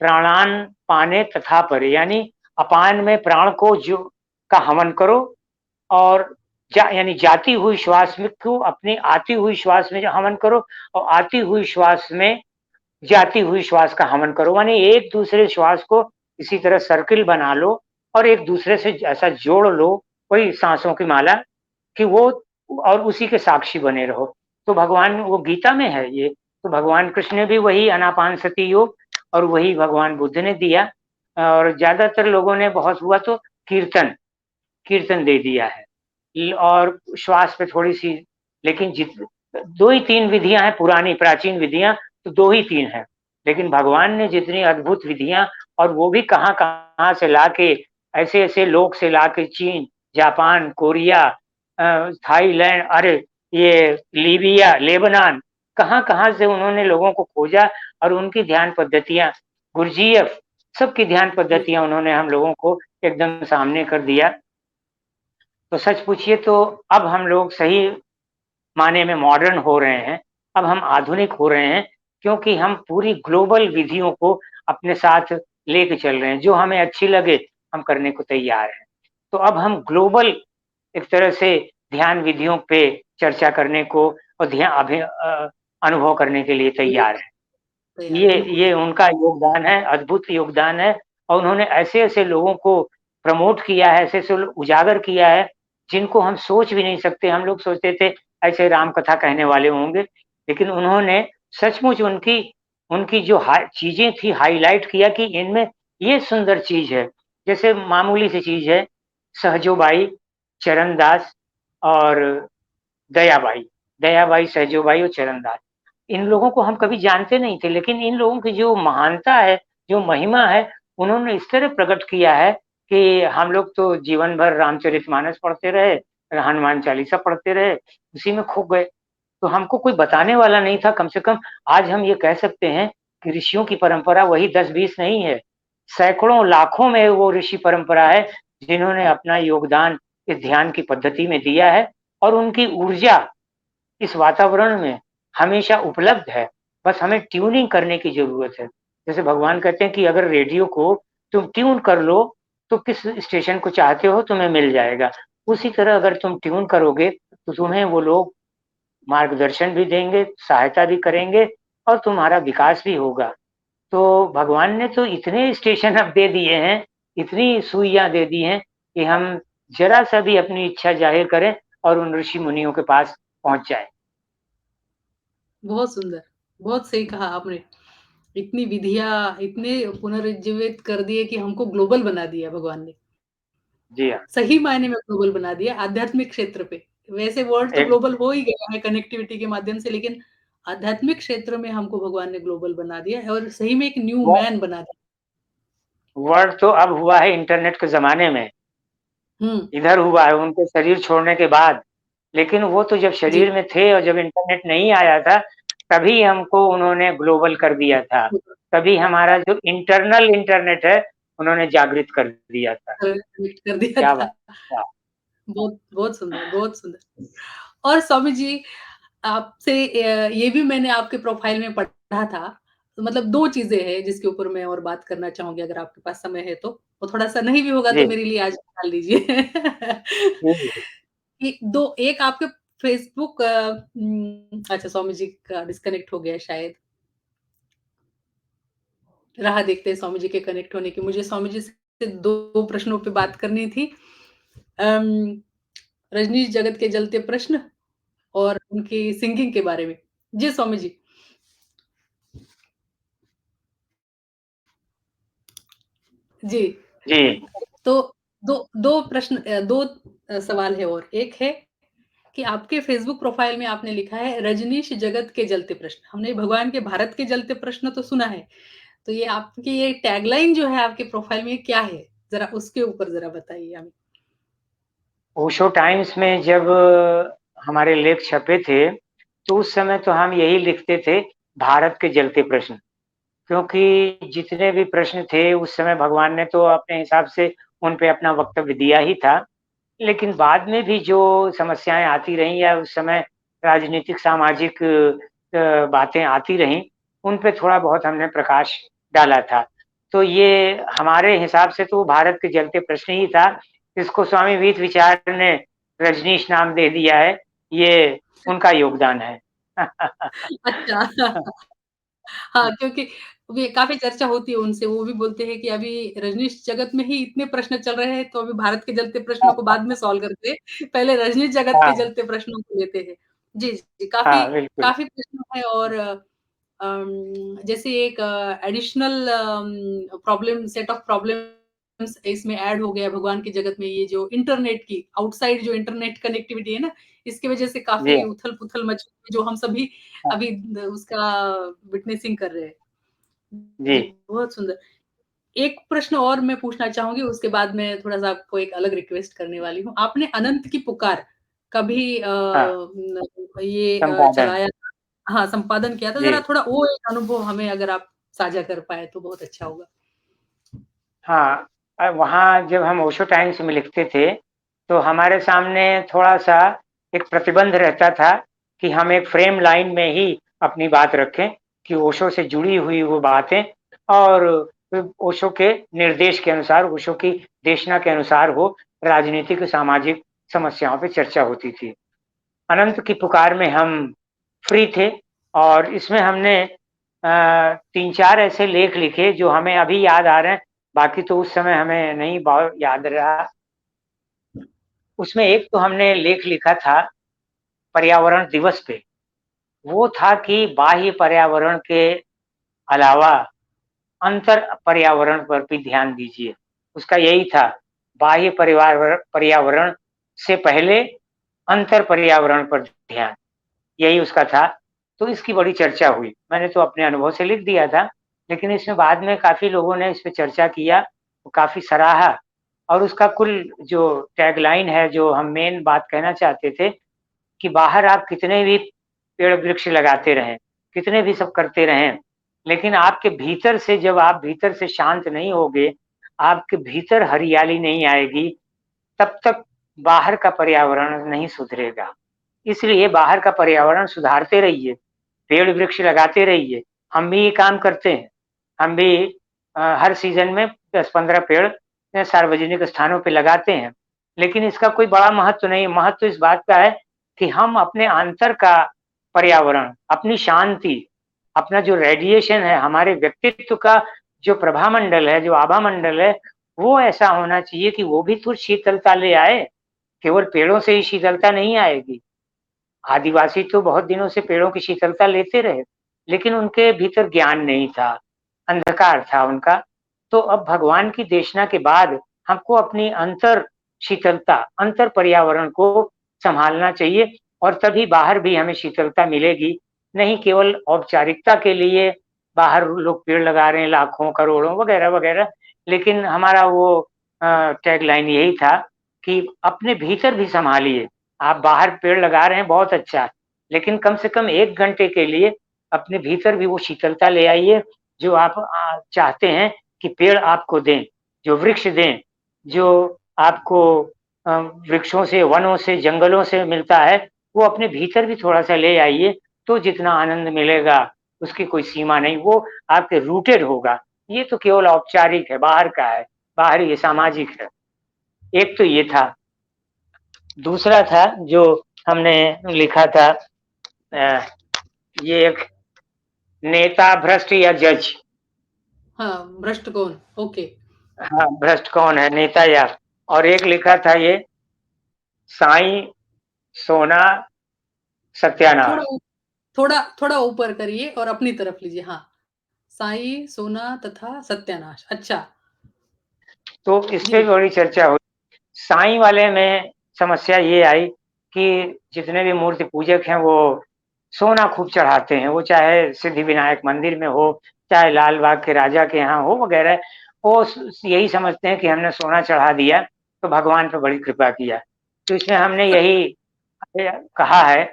प्राणान पाने तथा परे, यानी अपान में प्राण को जो का हवन करो और यानी जाती हुई श्वास में को अपनी आती हुई श्वास में जो हवन करो और आती हुई श्वास में जाती हुई श्वास का हवन करो। माने एक दूसरे श्वास को इसी तरह सर्किल बना लो और एक दूसरे से ऐसा जोड़ लो, वही सांसों की माला, कि वो और उसी के साक्षी बने रहो। तो भगवान वो गीता में है ये, तो भगवान कृष्ण ने भी वही आनापानसति योग और वही भगवान बुद्ध ने दिया, और ज़्यादातर लोगों ने बहुत हुआ तो कीर्तन कीर्तन दे दिया है। और श्वास पे थोड़ी-सी, लेकिन 2 ही 3 विधियाँ हैं पुरानी प्राचीन विधियाँ, तो 2 ही 3 हैं। लेकिन भगवान ने जितनी अद्भुत विधियाँ, और वो भी कहाँ-कहाँ से लाके, ऐसे-ऐसे लोक से लाके, चीन, जापान, कोरिया, थाईलैंड, अरे ये लीबिया, लेबनान, कहाँ-कहाँ से उन्होंने लोगों को खोजा और उनकी ध्यान पद्धतियाँ, गुरजीएफ, सबकी ध्यान जी। पद्धतियाँ उन्होंने हम लोगों को एकदम सामने कर दिया। तो सच पूछिए तो अब हम लोग सही माने में मॉडर्न हो रहे हैं, अब हम आधुनिक हो रहे हैं, क्योंकि हम पूरी ग्लोबल विधियों को अपने साथ लेके चल रहे हैं, जो हमें अच्छी लगे हम करने को तैयार हैं। तो अब हम ग्लोबल एक तरह से ध्यान विधियों पे चर्चा करने को और अनुभव करने के लिए तैयार हैं। तैयार है, बिल्कुल। ये उनका योगदान है, अद्भुत योगदान है और उन्होंने ऐसे-ऐसे लोगों को प्रमोट किया है, ऐसे-ऐसे उजागर किया है, जिनको हम सोच भी नहीं सकते। हम लोग सोचते थे ऐसे राम कथा कहने वाले होंगे, लेकिन उन्होंने सचमुच उनकी उनकी जो चीज़ें थी हाइलाइट किया कि इनमें ये सुंदर चीज़ है। जैसे मामूली सी चीज़ है, सहजोबाई, चरणदास और दयाबाई, दयाबाई, सहजोबाई और चरणदास। इन लोगों को हम कभी जानते नहीं थे, लेकिन इन लोगों की जो महानता है, जो महिमा है, उन्होंने इस तरह प्रकट किया है कि हम लोग तो जीवन भर रामचरितमानस पढ़ते रहे, हनुमान चालीसा पढ़ते रहे, उसी में खो गए। तो हमको कोई बताने वाला नहीं था, कम से कम आज हम ये कह सकते हैं कि ऋषियों की परंपरा वही 10-20 नहीं है, सैकड़ों, लाखों में वो ऋषि परंपरा है, जिन्होंने अपना योगदान इस ध्यान की पद्धति में दिया है और उनकी ऊर्जा इस वातावरण में हमेशा उपलब्ध है, बस हमें ट्यूनिंग करने की ज़रूरत है। जैसे भगवान कहते हैं कि अगर रेडियो को तुम ट्यून कर लो, तो किस स्टेशन को चाहते हो तुम्हें मिल जाएगा। उसी तरह अगर तुम ट्यून करोगे, तो तुम्हें वो लोग मार्गदर्शन भी देंगे, सहायता भी करेंगे और तुम्हारा विकास भी होगा। तो भगवान ने तो इतने स्टेशन अब दे दिए हैं, इतनी सुइयाँ दे दी हैं कि हम ज़रा-सा भी अपनी इच्छा ज़ाहिर करें और उन ऋषि मुनियों के पास पहुँच जाएँ। बहुत सुंदर, बहुत सही कहा आपने। इतनी विधियाँ, इतने पुनर्जीवित कर दिए कि हमको ग्लोबल बना दिया भगवान ने। जी हाँ, सही मायने में ग्लोबल बना दिया आध्यात्मिक क्षेत्र पे। वैसे वर्ल्ड तो एक ग्लोबल हो ही गया है कनेक्टिविटी के माध्यम से, लेकिन आध्यात्मिक क्षेत्र में हमको भगवान ने ग्लोबल बना दिया है और सही में एक न्यू वो मैन बना दिया। वर्ड तो अब हुआ है इंटरनेट के ज़माने में, हुँ, इधर हुआ है उनके शरीर छोड़ने के बाद। लेकिन वो तो जब जी। शरीर में थे और जब इंटरनेट नहीं आया था, तभी हमको उन्होंने ग्लोबल कर दिया था। तभी हमारा जो इंटरनल इंटरनेट है, उन्होंने जागृत कर दिया था। कनेक्ट कर दिया क्या था। बात! वाह! बहुत बहुत सुंदर, बहुत सुंदर। और स्वामी जी आपसे ये भी मैंने आपके प्रोफ़ाइल में पढ़ा था, तो मतलब 2 चीज़ें हैं जिसके ऊपर मैं और बात करना चाहूँगी अगर आपके पास समय है तो। और थोड़ा-सा नहीं भी होगा तो जी, मेरे लिए आज निकाल लीजिए। जी, कि 2 एक आपके फ़ेसबुक अच्छा स्वामी जी का डिस्कनेक्ट हो गया है शायद। राह देखते हैं स्वामी जी के कनेक्ट होने की। मुझे स्वामी जी से 2 प्रश्नों पे बात करनी थी। अम, रजनीश जगत के जलते प्रश्न और उनकी सिंगिंग के बारे में। जी, स्वामी जी। जी, जी। तो 2 प्रश्न 2 सवाल है और। एक है कि आपके फ़ेसबुक प्रोफ़ाइल में आपने लिखा है रजनीश जगत के जलते प्रश्न। हमने भगवान के भारत के जलते प्रश्न तो सुना है। तो ये आपकी ये टैगलाइन जो है आपके प्रोफ़ाइल में ये क्या है? ज़रा उसके ऊपर ज़रा बताइए हमें। ओशो टाइम्स में जब हमारे लेख छपे थे, तो उस समय तो हम यही लिखते थे, भारत के जलते प्रश्न। क्योंकि जितने भी प्रश्न थे उस समय भगवान ने तो अपने हिसाब से उन पे अपना वक्तव्य दिया ही था। लेकिन बाद में भी जो समस्याएँ आती रहीं या उस समय राजनीतिक सामाजिक बातें आती रहीं, उन पे थोड़ा बहुत हमने प्रकाश डाला था। तो ये हमारे हिसाब से तो भारत के जलते प्रश्न ही था, इसको स्वामी वीत विचार ने रजनीश नाम दे दिया है, ये उनका योगदान है। अच्छा। हाँ, क्योंकि वे काफ़ी चर्चा होती है उनसे, वो भी बोलते हैं कि अभी रजनीश जगत में ही इतने प्रश्न चल रहे हैं, तो अभी भारत के जलते प्रश्नों को बाद में सॉल्व करते हैं, पहले रजनीश जगत के हाँ, जलते प्रश्नों को लेते हैं। जी, जी, काफ़ी हाँ, बिल्कुल। काफ़ी प्रश्न हैं और जैसे एक additional problem set of problems इसमें ऐड हो गया भगवान के जगत में ये जो इंटरनेट की आउटसाइड जो इंटरनेट कनेक्टिविटी है ना, इसकी वजह से जी, काफ़ी उथल-पुथल मची जो हम सभी हाँ, अभी उसका विटनेसिंग कर रहे हैं। जी, जी, बहुत सुंदर। एक प्रश्न और मैं पूछना चाहूँगी, उसके बाद मैं थोड़ा-सा आपको एक अलग रिक्वेस्ट करने वाली हूँ। आपने अनंत की पुकार कभी हाँ, न ये संपादन, चलाया हाँ, संपादन किया था, ज़रा जी। थोड़ा वो एक अनुभव हमें अगर आप साझा कर पाएँ तो बहुत अच्छा होगा। हाँ, वहाँ जब हम ओशो टाइम्स में लिखते थे, तो हमारे सामने थोड़ा-सा एक प्रतिबंध रहता था कि हम एक फ्रेम लाइन में ही अपनी बात रखें कि ओशो से जुड़ी हुई वो बातें और ओशो के निर्देश के अनुसार, ओशो की देशना के अनुसार हो। राजनीतिक सामाजिक समस्याओं पे चर्चा होती थी। अनंत की पुकार में हम फ्री थे और इसमें हमने 3-4 ऐसे लेख लिखे जो हमें अभी याद आ रहे हैं, बाकी तो उस समय हमें नहीं बहुत याद रहा। उसमें एक तो हमने लेख लिखा था पर्यावरण दिवस पे, वो था कि बाह्य पर्यावरण के अलावा अंतर पर्यावरण पर भी ध्यान दीजिए। उसका यही था, बाह्य पर्यावरण से पहले अंतर पर्यावरण पर ध्यान, यही उसका था। तो इसकी बड़ी चर्चा हुई। मैंने तो अपने अनुभव से लिख दिया था, लेकिन इसमें बाद में काफ़ी लोगों ने इस पे चर्चा किया, काफ़ी सराहा और उसका कुल जो टैगलाइन है, जो हम मेन बात कहना चाहते थे कि बाहर आप कितने भी पेड़-वृक्ष लगाते रहें, कितने भी सब करते रहें, लेकिन आपके भीतर से जब आप भीतर से शांत नहीं होगे, आपके भीतर हरियाली नहीं आएगी, तब तक बाहर का पर्यावरण नहीं सुधरेगा। इसलिए बाहर का पर्यावरण सुधारते रहिए, पेड़-वृक्ष लगाते रहिए। हम भी ये काम करते हैं। हम भी हर सीज़न में 10-15 पेड़ सार्वजनिक स्थानों पे लगाते हैं। लेकिन इसका कोई बड़ा महत्व नहीं है, महत्व इस बात का है कि हम अपने आंतर का पर्यावरण, अपनी शांति, अपना जो रेडिएशन है, हमारे व्यक्तित्व का जो प्रभामंडल है, जो आभामंडल है, वो ऐसा होना चाहिए कि वो भी तो शीतलता ले आए। केवल पेड़ों से ही शीतलता नहीं आएगी। आदिवासी तो बहुत दिनों से पेड़ों की शीतलता लेते रहे, लेकिन उनके भीतर ज्ञान नहीं था, अंधकार था उनका। तो अब भगवान की देशना के बाद हमको अपनी अंतर शीतलता, अंतर पर्यावरण को सँभालना चाहिए और तभी बाहर भी हमें शीतलता मिलेगी। नहीं केवल औपचारिकता के लिए बाहर लोग पेड़ लगा रहे हैं लाखों, करोड़ों वगैरह-वगैरह, लेकिन हमारा वो टैगलाइन यही था कि अपने भीतर भी सँभालिए। आप बाहर पेड़ लगा रहे हैं बहुत अच्छा है, लेकिन कम से कम 1 घंटे के लिए अपने भीतर भी वो शीतलता ले आइए, जो आप चाहते हैं कि पेड़ आपको दें, जो वृक्ष दें, जो आपको अ, वृक्षों से, वनों से, जंगलों से मिलता है, वो अपने भीतर भी थोड़ा-सा ले आइए, तो जितना आनंद मिलेगा, उसकी कोई सीमा नहीं, वो आपके रूटेड होगा। ये तो केवल औपचारिक है, बाहर का है, बाहरी है, सामाजिक है। एक तो ये था। दूसरा था जो हमने लिखा था अ, ये एक नेता भ्रष्ट या जज। हाँ, भ्रष्ट कौन? ओके। हाँ, भ्रष्ट कौन है, नेता या। और एक लिखा था ये साईं, सोना, थोड़ा सत्यानाश। ऊ थोड़ा थोड़ा ऊपर करिए और अपनी तरफ लीजिए। हाँ, साई, सोना तथा सत्यानाश। अच्छा, तो इस पे जी। भी बड़ी चर्चा हुई। साईं वाले में समस्या ये आई कि जितने भी मूर्ति पूजक हैं वो सोना खूब चढ़ाते हैं, वो चाहे सिद्धिविनायक मंदिर में हो, चाहे लाल बाग के राजा के यहाँ हो वगैरह, वो यही समझते हैं कि हमने सोना चढ़ा दिया तो भगवान पे बड़ी कृपा किया। तो इसमें हमने यही कहा है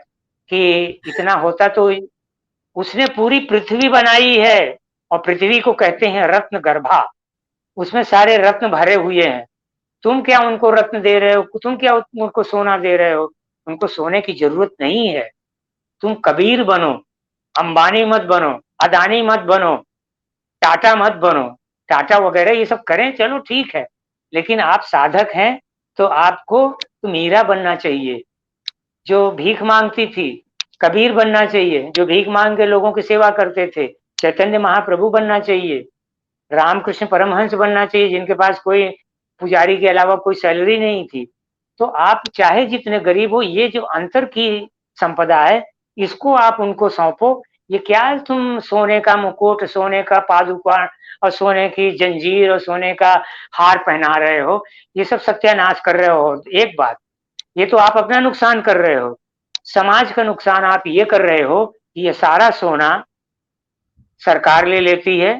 कि इतना होता तो उसने पूरी पृथ्वी बनाई है और पृथ्वी को कहते हैं रत्न गर्भा, उसमें सारे रत्न भरे हुए हैं। तुम क्या उनको रत्न दे रहे हो, तुम क्या उनको सोना दे रहे हो, उनको सोने की जरूरत नहीं है। तुम कबीर बनो, अंबानी मत बनो, अदानी मत बनो, टाटा मत बनो। टाटा वगैरह ये सब करें चलो ठीक है, लेकिन आप साधक हैं तो आपको तो मीरा बनना चाहिए जो भीख मांगती थी, कबीर बनना चाहिए जो भीख मांग के लोगों की सेवा करते थे, चैतन्य महाप्रभु बनना चाहिए, रामकृष्ण परमहंस बनना चाहिए जिनके पास कोई पुजारी के अलावा कोई सैलरी नहीं थी। तो आप चाहे जितने गरीब हो, ये जो अंतर की संपदा है, इसको आप उनको सौंपो। ये क्या है तुम सोने का मुकुट, सोने का पादुका और सोने की जंजीर और सोने का हार पहना रहे हो, ये सब सत्यानाश कर रहे हो। एक बात, ये तो आप अपना नुकसान कर रहे हो, समाज का नुकसान आप ये कर रहे हो कि ये सारा सोना सरकार ले लेती है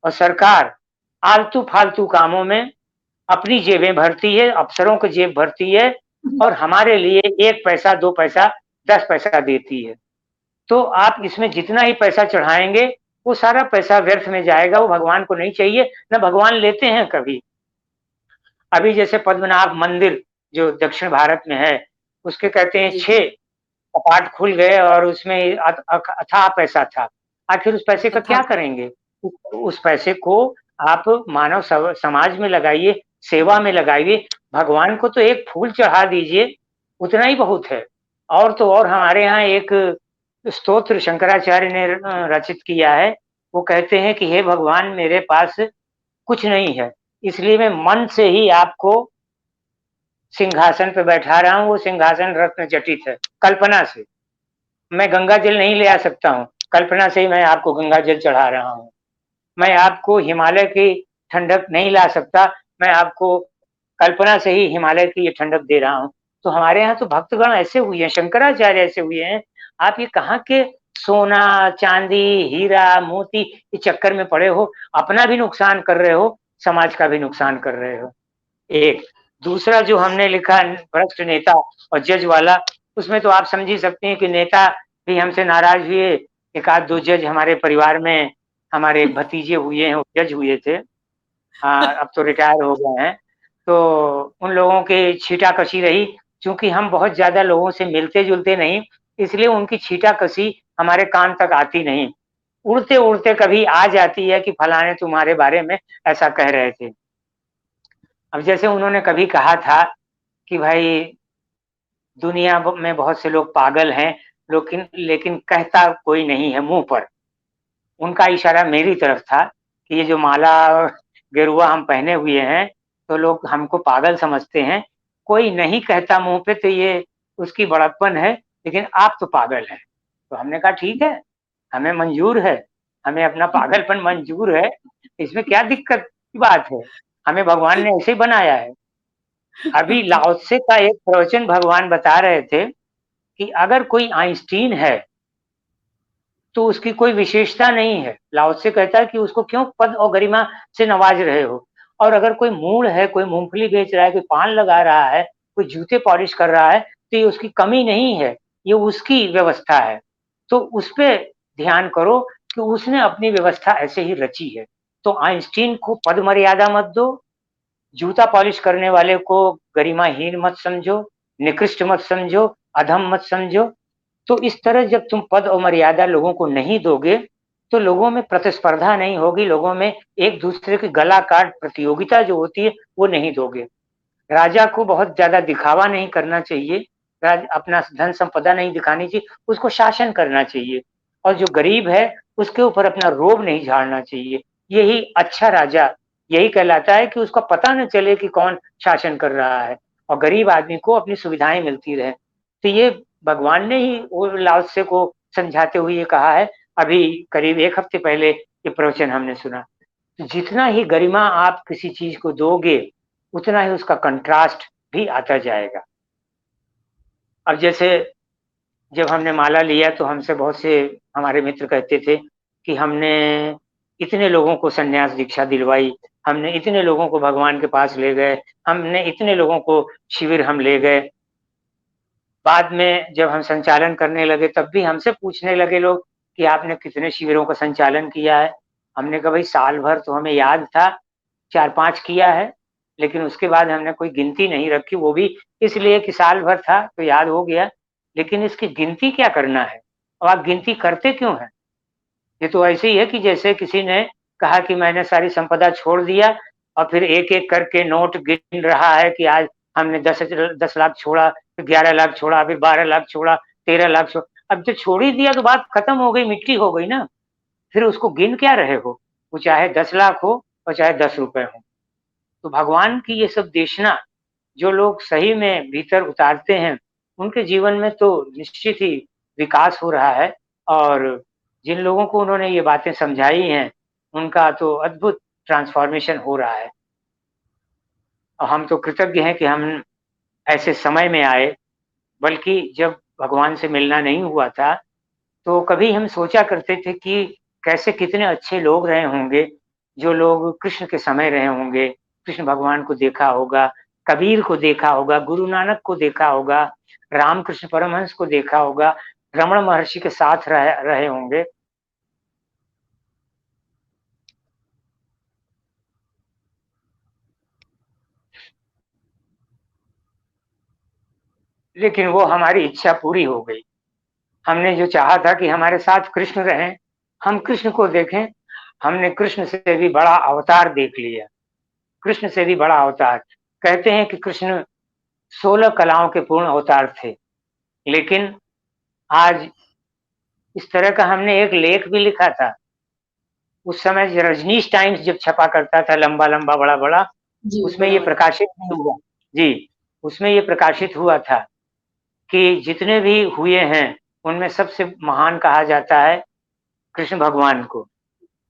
और सरकार आलतू-फालतू कामों में अपनी जेबें भरती है, अफसरों की जेब भरती है और हमारे लिए 1 पैसा, 2 पैसा, 10 पैसा देती है। तो आप इसमें जितना ही पैसा चढ़ाएँगे, वो सारा पैसा व्यर्थ में जाएगा, वो भगवान को नहीं चाहिए, ना भगवान लेते हैं कभी। अभी जैसे पद्मनाभ मंदिर जो दक्षिण भारत में है, उसके कहते हैं जी। 6 कपाट खुल गए और उसमें अथाह पैसा था। आखिर उस पैसे का क्या अर्थात करेंगे? उस पैसे को आप मानव समाज में लगाइए, सेवा में लगाइए। भगवान को तो एक फूल चढ़ा दीजिए, उतना ही बहुत है। और तो और हमारे यहाँ एक स्तोत्र शंकराचार्य ने रचित किया है। वो कहते हैं कि हे भगवान, मेरे पास कुछ नहीं है, इसलिए मैं मन से ही आपको सिंहासन पे बैठा रहा हूँ। वो सिंहासन रत्न जटित है, कल्पना से। मैं गंगा जल नहीं ले आ सकता हूँ, कल्पना से ही मैं आपको गंगा जल चढ़ा रहा हूँ। मैं आपको हिमालय की ठंडक नहीं ला सकता, मैं आपको कल्पना से ही हिमालय की ये ठंडक दे रहा हूँ। तो हमारे यहाँ तो भक्तगण ऐसे हुए हैं, शंकराचार्य ऐसे हुए हैं। आप ये कहाँ के सोना, चांदी, हीरा, मोती के चक्कर में पड़े हो, अपना भी नुकसान कर रहे हो, समाज का भी नुकसान कर रहे हो। एक दूसरा जो हमने लिखा भ्रष्ट नेता और जज वाला, उसमें तो आप समझ ही सकते हैं कि नेता भी हमसे नाराज हुए। एक आध दो जज हमारे परिवार में, हमारे एक भतीजे हुए हैं, वो जज हुए थे। हाँ, अब तो रिटायर हो गए हैं। तो उन लोगों की छीटा-कशी रही। चूँकि हम बहुत ज़्यादा लोगों से मिलते-जुलते नहीं, इसलिए उनकी छीटा-कशी हमारे कान तक आती नहीं। उड़ते-उड़ते कभी आ जाती है कि फलाने तुम्हारे बारे में ऐसा कह रहे थे। अब जैसे उन्होंने कभी कहा था कि भाई, दुनिया में बहुत से लोग पागल हैं, लेकिन लेकिन कहता कोई नहीं है मुँह पर। उनका इशारा मेरी तरफ था कि ये जो माला और गेरुआ हम पहने हुए हैं, तो लोग हमको पागल समझते हैं। कोई नहीं कहता मुँह पे तो ये उसकी बड़प्पन है, लेकिन आप तो पागल हैं। तो हमने कहा ठीक है, हमें मंज़ूर है, हमें अपना पागलपन मंज़ूर है, इसमें क्या दिक्कत की बात है? हमें भगवान ने ऐसे ही बनाया है। अभी लाओ त्से का एक प्रवचन भगवान बता रहे थे कि अगर कोई आइंस्टीन है, तो उसकी कोई विशेषता नहीं है। लाओ त्से कहता है कि उसको क्यों पद और गरिमा से नवाज रहे हो? और अगर कोई मूढ़ है, कोई मूँगफली बेच रहा है, कोई पान लगा रहा है, कोई जूते पॉलिश कर रहा है, तो ये उसकी कमी नहीं है, ये उसकी व्यवस्था है। तो उसपे ध्यान करो कि उसने अपनी व्यवस्था ऐसे ही रची है। तो आइंस्टीन को पद मर्यादा मत दो, जूता पॉलिश करने वाले को गरिमाहीन मत समझो, निकृष्ट मत समझो, अधम मत समझो। तो इस तरह जब तुम पद और मर्यादा लोगों को नहीं दोगे, तो लोगों में प्रतिस्पर्धा नहीं होगी, लोगों में एक दूसरे की गला काट प्रतियोगिता जो होती है, वो नहीं दोगे। राजा को बहुत ज़्यादा दिखावा नहीं करना चाहिए, अपना धन संपदा नहीं दिखानी चाहिए, उसको शासन करना चाहिए। और जो गरीब है, उसके ऊपर अपना रोब नहीं झाड़ना चाहिए। यही अच्छा राजा यही कहलाता है कि उसको पता न चले कि कौन शासन कर रहा है और गरीब आदमी को अपनी सुविधाएँ मिलती रहें। तो ये भगवान ने ही वो लाओ त्से को समझाते हुए ये कहा है। अभी करीब 1 हफ्ते पहले ये प्रवचन हमने सुना। तो जितना ही गरिमा आप किसी चीज़ को दोगे, उतना ही उसका कंट्रास्ट भी आता जाएगा। अब जैसे जब हमने माला लिया तो हमसे बहुत से हमारे मित्र कहते थे कि हमने इतने लोगों को संन्यास दीक्षा दिलवाई, हमने इतने लोगों को भगवान के पास ले गए, हमने इतने लोगों को शिविर हम ले गए। बाद में जब हम संचालन करने लगे तब भी हमसे पूछने लगे लोग कि आपने कितने शिविरों का संचालन किया है? हमने कहा भाई साल भर तो हमें याद था, 4-5 किया है, लेकिन उसके बाद हमने कोई गिनती नहीं रखी, वो भी इसलिए कि साल भर था तो याद हो गया, लेकिन इसकी गिनती क्या करना है? और आप गिनती करते क्यों हैं? ये तो ऐसे ही है कि जैसे किसी ने कहा कि मैंने सारी संपदा छोड़ दिया और फिर एक-एक करके नोट गिन रहा है कि आज हमने 10 लाख छोड़ा, फिर 11 लाख छोड़ा, फिर 12 लाख छोड़ा, 13 लाख अब जब छोड़ ही दिया तो बात खत्म हो गई, मिट्टी हो गई ना। फिर उसको गिन क्या रहे हो? वो चाहे 10 लाख हो और चाहे 10 रुपए हो। तो भगवान की ये सब देशना जो लोग सही में भीतर उतारते हैं, उनके जीवन में तो निश्चित ही विकास हो रहा है। और जिन लोगों को उन्होंने ये बातें समझाई हैं, उनका तो अद्भुत ट्रांसफ़ॉर्मेशन हो रहा है। और हम तो कृतज्ञ हैं कि हम ऐसे समय में आए, बल्कि जब भगवान से मिलना नहीं हुआ था, तो कभी हम सोचा करते थे कि कैसे कितने अच्छे लोग रहे होंगे, जो लोग कृष्ण के समय रहे होंगे, कृष्ण भगवान को देखा होगा, कबीर को देखा होगा, गुरु नानक को देखा होगा, रामकृष्ण परमहंस को देखा होगा, रमण महर्षि के साथ रहे रहे होंगे। लेकिन वो हमारी इच्छा पूरी हो गई। हमने जो चाहा था कि हमारे साथ कृष्ण रहें, हम कृष्ण को देखें, हमने कृष्ण से भी बड़ा अवतार देख लिया। कृष्ण से भी बड़ा अवतार। कहते हैं कि कृष्ण 16 कलाओं के पूर्ण अवतार थे, लेकिन आज इस तरह का हमने एक लेख भी लिखा था। उस समय रजनीश टाइम्स जब छपा करता था, लंबा-लंबा, बड़ा-बड़ा, जी, उसमें ये बड़ा-बड़ा। प्रकाशित नहीं हुआ। जी, उसमें ये प्रकाशित हुआ था कि जितने भी हुए हैं, उनमें सबसे महान कहा जाता है कृष्ण भगवान को।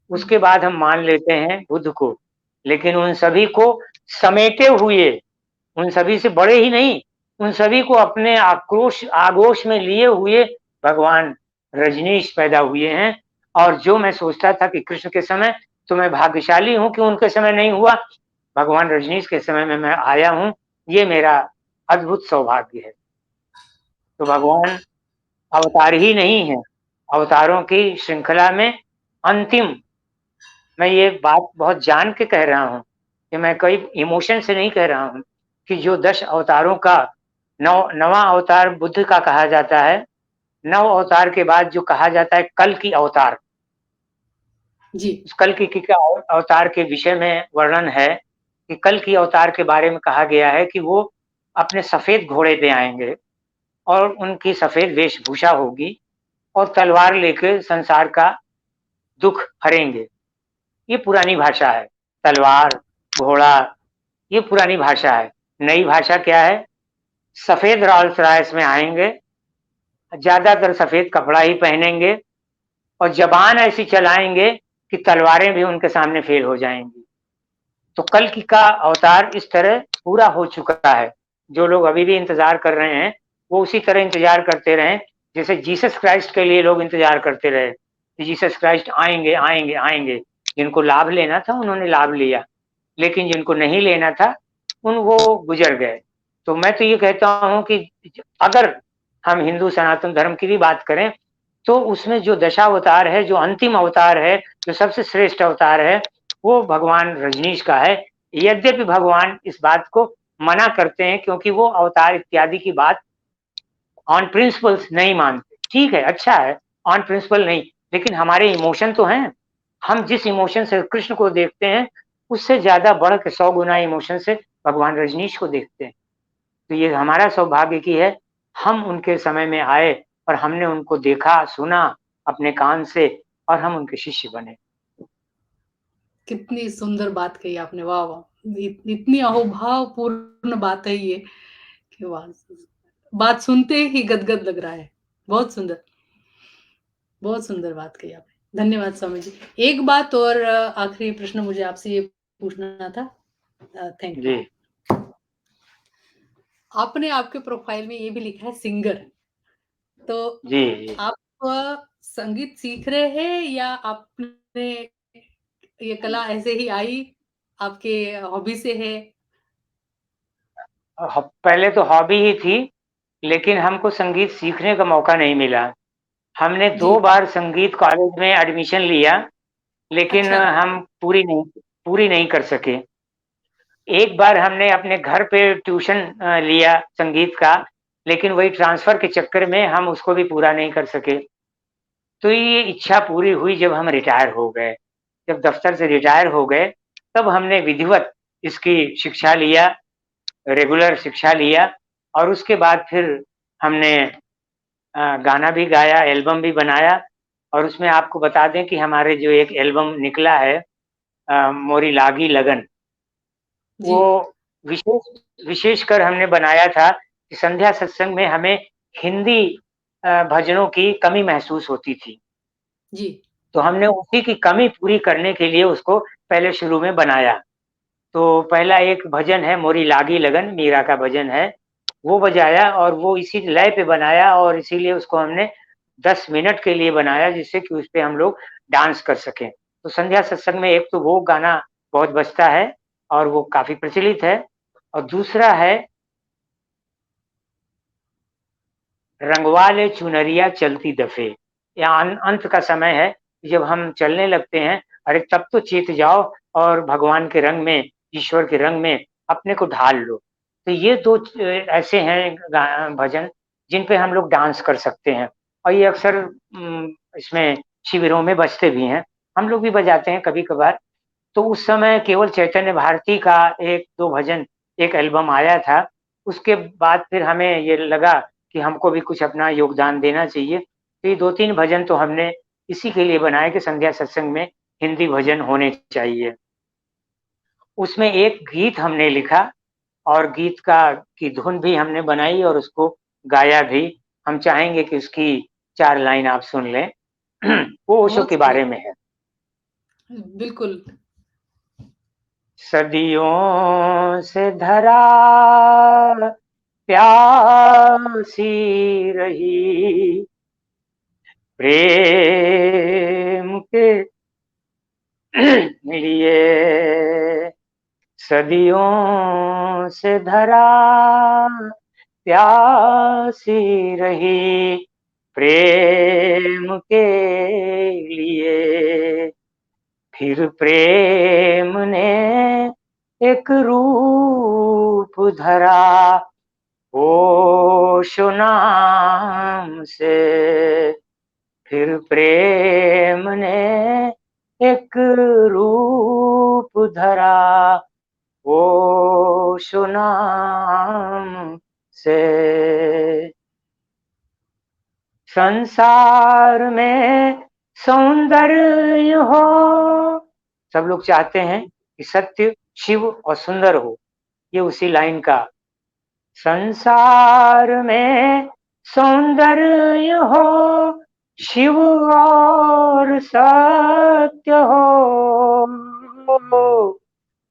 उसके जी, बाद हम मान लेते हैं बुद्ध को, लेकिन उन सभी को समेटे हुए, उन सभी से बड़े ही नहीं, उन सभी को अपने आगोश में लिए हुए भगवान रजनीश पैदा हुए हैं। और जो मैं सोचता था कि कृष्ण के समय, तो मैं भाग्यशाली हूँ कि उनके समय नहीं हुआ, भगवान रजनीश के समय में मैं आया हूँ, ये मेरा अद्भुत सौभाग्य है। तो भगवान अवतार ही नहीं है, अवतारों की श्रृंखला में अंतिम, मैं ये बात बहुत जान के कह रहा हूँ कि मैं कोई इमोशन से नहीं कह रहा हूँ, कि जो 10 अवतारों का नवा अवतार बुद्ध का कहा जाता है, नव अवतार के बाद जो कहा जाता है कल की अवतार, जी, उस कल की का अवतार के विषय में वर्णन है कि कल की अवतार के बारे में कहा गया है कि वो अपने सफेद घोड़े पे आएंगे और उनकी सफेद वेशभूषा होगी और तलवार लेकर संसार का दुख हरेंगे। ये पुरानी भाषा है। तलवार, घोड़ा, ये पुरानी भाषा है। नई भाषा क्या है? सफेद रोल्स रॉयस में आएंगे, ज्यादातर सफेद कपड़ा ही पहनेंगे और जबान ऐसी चलाएंगे कि तलवारें भी उनके सामने फेल हो जाएंगी। तो कल की का अवतार इस तरह पूरा हो चुका है। जो लोग अभी भी इंतजार कर रहे हैं, वो उसी तरह इंतजार करते रहें जैसे जीसस क्राइस्ट के लिए लोग इंतजार करते रहे कि जीसस क्राइस्ट आएंगे, आएंगे, आएंगे। जिनको लाभ लेना था उन्होंने लाभ लिया, लेकिन जिनको नहीं लेना था उन वो गुजर गए। तो मैं तो ये कहता हूँ कि अगर हम हिंदू सनातन धर्म की भी बात करें, तो उसमें जो दशावतार है, जो अंतिम अवतार है, जो सबसे श्रेष्ठ अवतार है, वो भगवान रजनीश का है। यद्यपि भगवान इस बात को मना करते हैं क्योंकि वो अवतार इत्यादि की बात ऑन प्रिंसिपल्स नहीं मानते। ठीक है, अच्छा है, ऑन प्रिंसिपल नहीं, लेकिन हमारे इमोशन तो हैं। हम जिस इमोशन से कृष्ण को देखते हैं, उससे ज्यादा बढ़ के 100 गुना इमोशन से भगवान रजनीश को देखते हैं। तो ये हमारा सौभाग्य की है, हम उनके समय में आए और हमने उनको देखा, सुना अपने कान से और हम उनके शिष्य बने। कितनी सुंदर बात कही आपने, वाह, वाह! इतनी अहोभावपूर्ण बात है ये कि वाह! बात सुनते ही गदगद लग रहा है। बहुत सुंदर, बहुत सुंदर बात कही आपने। धन्यवाद स्वामी जी। एक बात और आखिरी प्रश्न मुझे आपसे ये पूछना था। Thank you. जी, आपने आपके प्रोफाइल में ये भी लिखा है सिंगर, तो जी, जी। आप संगीत सीख रहे हैं या आपने ये कला ऐसे ही आई, आपके हॉबी से है? पहले तो हॉबी ही थी, लेकिन हमको संगीत सीखने का मौका नहीं मिला। हमने जी, 2 बार संगीत कॉलेज में एडमिशन लिया, लेकिन अच्छा, हम पूरी नहीं कर सके। एक बार हमने अपने घर पे ट्यूशन लिया संगीत का, लेकिन वही ट्रांसफर के चक्कर में हम उसको भी पूरा नहीं कर सके। तो ये इच्छा पूरी हुई जब हम रिटायर हो गए। जब दफ्तर से रिटायर हो गए, तब हमने विधिवत इसकी शिक्षा लिया, रेगुलर शिक्षा लिया और उसके बाद फिर हमने गाना भी गाया, एल्बम भी बनाया। और उसमें आपको बता दें कि हमारे जो एक एल्बम निकला है, मोरी लागी लगन, जी, वो विशेषकर हमने बनाया था कि संध्या सत्संग में हमें हिंदी भजनों की कमी महसूस होती थी। जी, तो हमने उसी की कमी पूरी करने के लिए उसको पहले शुरू में बनाया। तो पहला एक भजन है मोरी लागी लगन, मीरा का भजन है, वो बजाया और वो इसी लय पे बनाया और इसीलिए उसको हमने 10 मिनट के लिए बनाया जिससे कि उसपे हम लोग डांस कर सकें। तो संध्या सत्संग में एक तो वो गाना बहुत बजता है और वो काफ़ी प्रचलित है और दूसरा है रंगवा ले चुनरिया चलती दफ़े। या अंत का समय है, जब हम चलने लगते हैं, अरे तब तो चेत जाओ और भगवान के रंग में, ईश्वर के रंग में अपने को ढाल लो। तो ये 2 ऐसे हैं भजन जिन पे हम लोग डांस कर सकते हैं और ये अक्सर इसमें शिविरों में बजते भी हैं। हम लोग भी बजाते हैं कभी-कभार। तो उस समय केवल चैतन्य भारती का 1-2 भजन, एक एल्बम आया था। उसके बाद फिर हमें ये लगा कि हमको भी कुछ अपना योगदान देना चाहिए। तो ये 2-3 भजन तो हमने इसी के लिए बनाए कि संध्या सत्संग में हिंदी भजन होने चाहिए। उसमें एक गीत हमने लिखा और गीत की धुन भी हमने बनाई और उसको गाया भी। हम चाहेंगे कि उसकी 4 लाइन आप सुन लें। वो ओशो बहुत के सुंदर। बारे में है। बिल्कुल। सदियों से धरा प्यासी रही, प्रेम के लिए सदियों से धरा प्यासी रही, प्रेम के लिए। फिर प्रेम ने एक रूप धरा, ओशो नाम से। फिर प्रेम ने एक रूप धरा, ओशो नाम से। संसार में सौंदर्य हो, सब लोग चाहते हैं कि सत्य, शिव और सुंदर हो। ये उसी लाइन का। संसार में सौंदर्य हो, शिव और सत्य हो।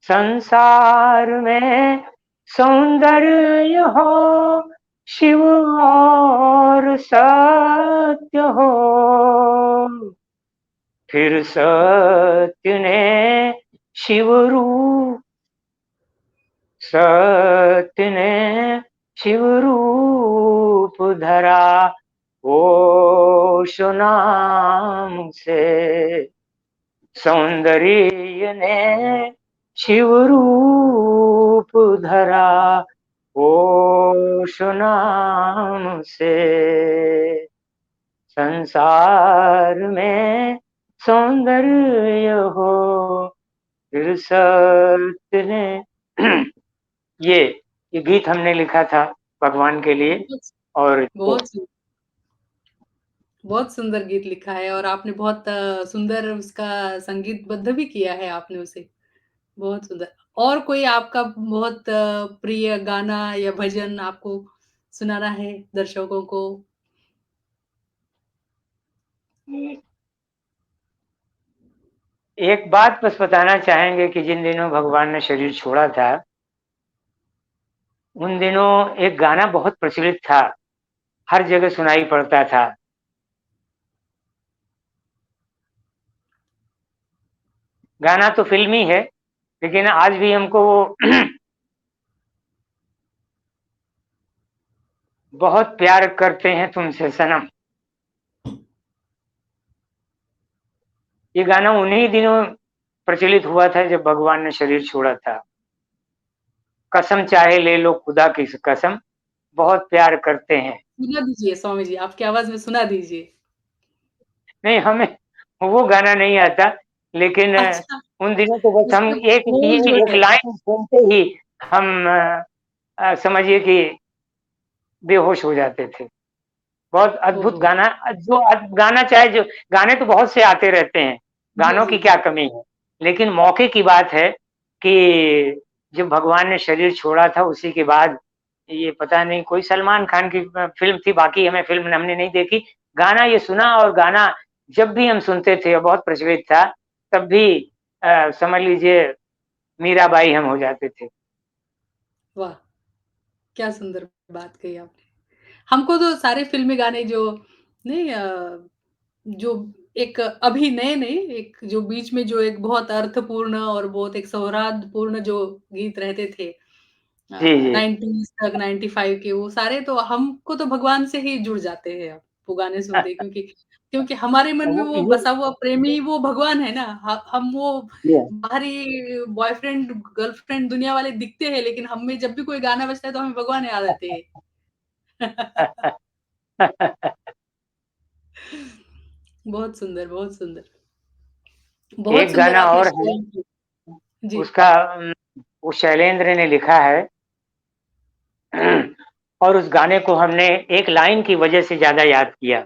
संसार में सौंदर्य हो, शिव और सत्य हो। फिर सत्य ने शिव रूप, सत्य ने शिव रूप धरा, ओशो नाम से। सौंदर्य ने शिव रूप धरा, ओशो नाम से। संसार में सौंदर्य हो, फिर सत्य ने ये ये गीत हमने लिखा था भगवान के लिए। बहुत और बहुत सु बहुत सुंदर गीत लिखा है और आपने बहुत सुंदर उसका संगीतबद्ध भी किया है आपने उसे। बहुत सुंदर। और कोई आपका बहुत प्रिय गाना या भजन आपको सुनाना है दर्शकों को? एक बात बस बताना चाहेंगे कि जिन दिनों भगवान ने शरीर छोड़ा था, उन दिनों एक गाना बहुत प्रचलित था, हर जगह सुनाई पड़ता था। गाना तो फ़िल्मी है, लेकिन आज भी हमको वो बहुत प्यार करते हैं तुमसे सनम। ये गाना उन्हीं दिनों प्रचलित हुआ था जब भगवान ने शरीर छोड़ा था। कसम चाहे ले लो खुदा की कसम, बहुत प्यार करते हैं। सुना दीजिए स्वामी जी, आपकी आवाज़ में सुना दीजिए। नहीं, हमें वो गाना नहीं आता, लेकिन अच्छा, उन दिनों तो बस हम उसमें एक बोल जो ये एक है लाइन सुनते ही हम समझिए कि बेहोश हो जाते थे। बहुत अद्भुत ओहो! गाना, जो गाना चाहे जो गाने तो बहुत से आते रहते हैं, जी, गानों की जी, क्या जी। कमी है। लेकिन मौके की बात है कि जब भगवान ने शरीर छोड़ा था उसी के बाद ये पता नहीं कोई सलमान खान की फ़िल्म थी, बाकी हमें फ़िल्म हमने नहीं देखी। गाना ये सुना और गाना जब भी हम सुनते थे और बहुत प्रचलित था, तब भी समझ लीजिए मीराबाई हम हो जाते थे। वाह! क्या सुंदर बात कही आपने। हमको तो सारे फ़िल्मी गाने जो नहीं जो एक अभी नए नहीं, एक जो बीच में जो एक बहुत अर्थपूर्ण और बहुत एक सौहार्दपूर्ण जो गीत रहते थे जी, जी। 90s तक 95 के वो सारे तो हमको तो भगवान से ही जुड़ जाते हैं अब, वो गाने सुनते ही क्योंकि क्योंकि हमारे मन में वो वो ये बसा हुआ प्रेमी वो भगवान है ना। ह हम वो ये बाहरी बॉयफ्रेंड, गर्लफ्रेंड दुनिया वाले दिखते हैं लेकिन हम में जब भी कोई गाना बजता है तो हमें भगवान याद आते हैं। बहुत सुंदर, बहुत सुंदर। बहुत एक सुंदर गाना आपने और है, शेयरिंग की। जी। उसका वो शैलेंद्र ने लिखा है। और उस गाने को हमने एक लाइन की वजह से ज़्यादा याद किया।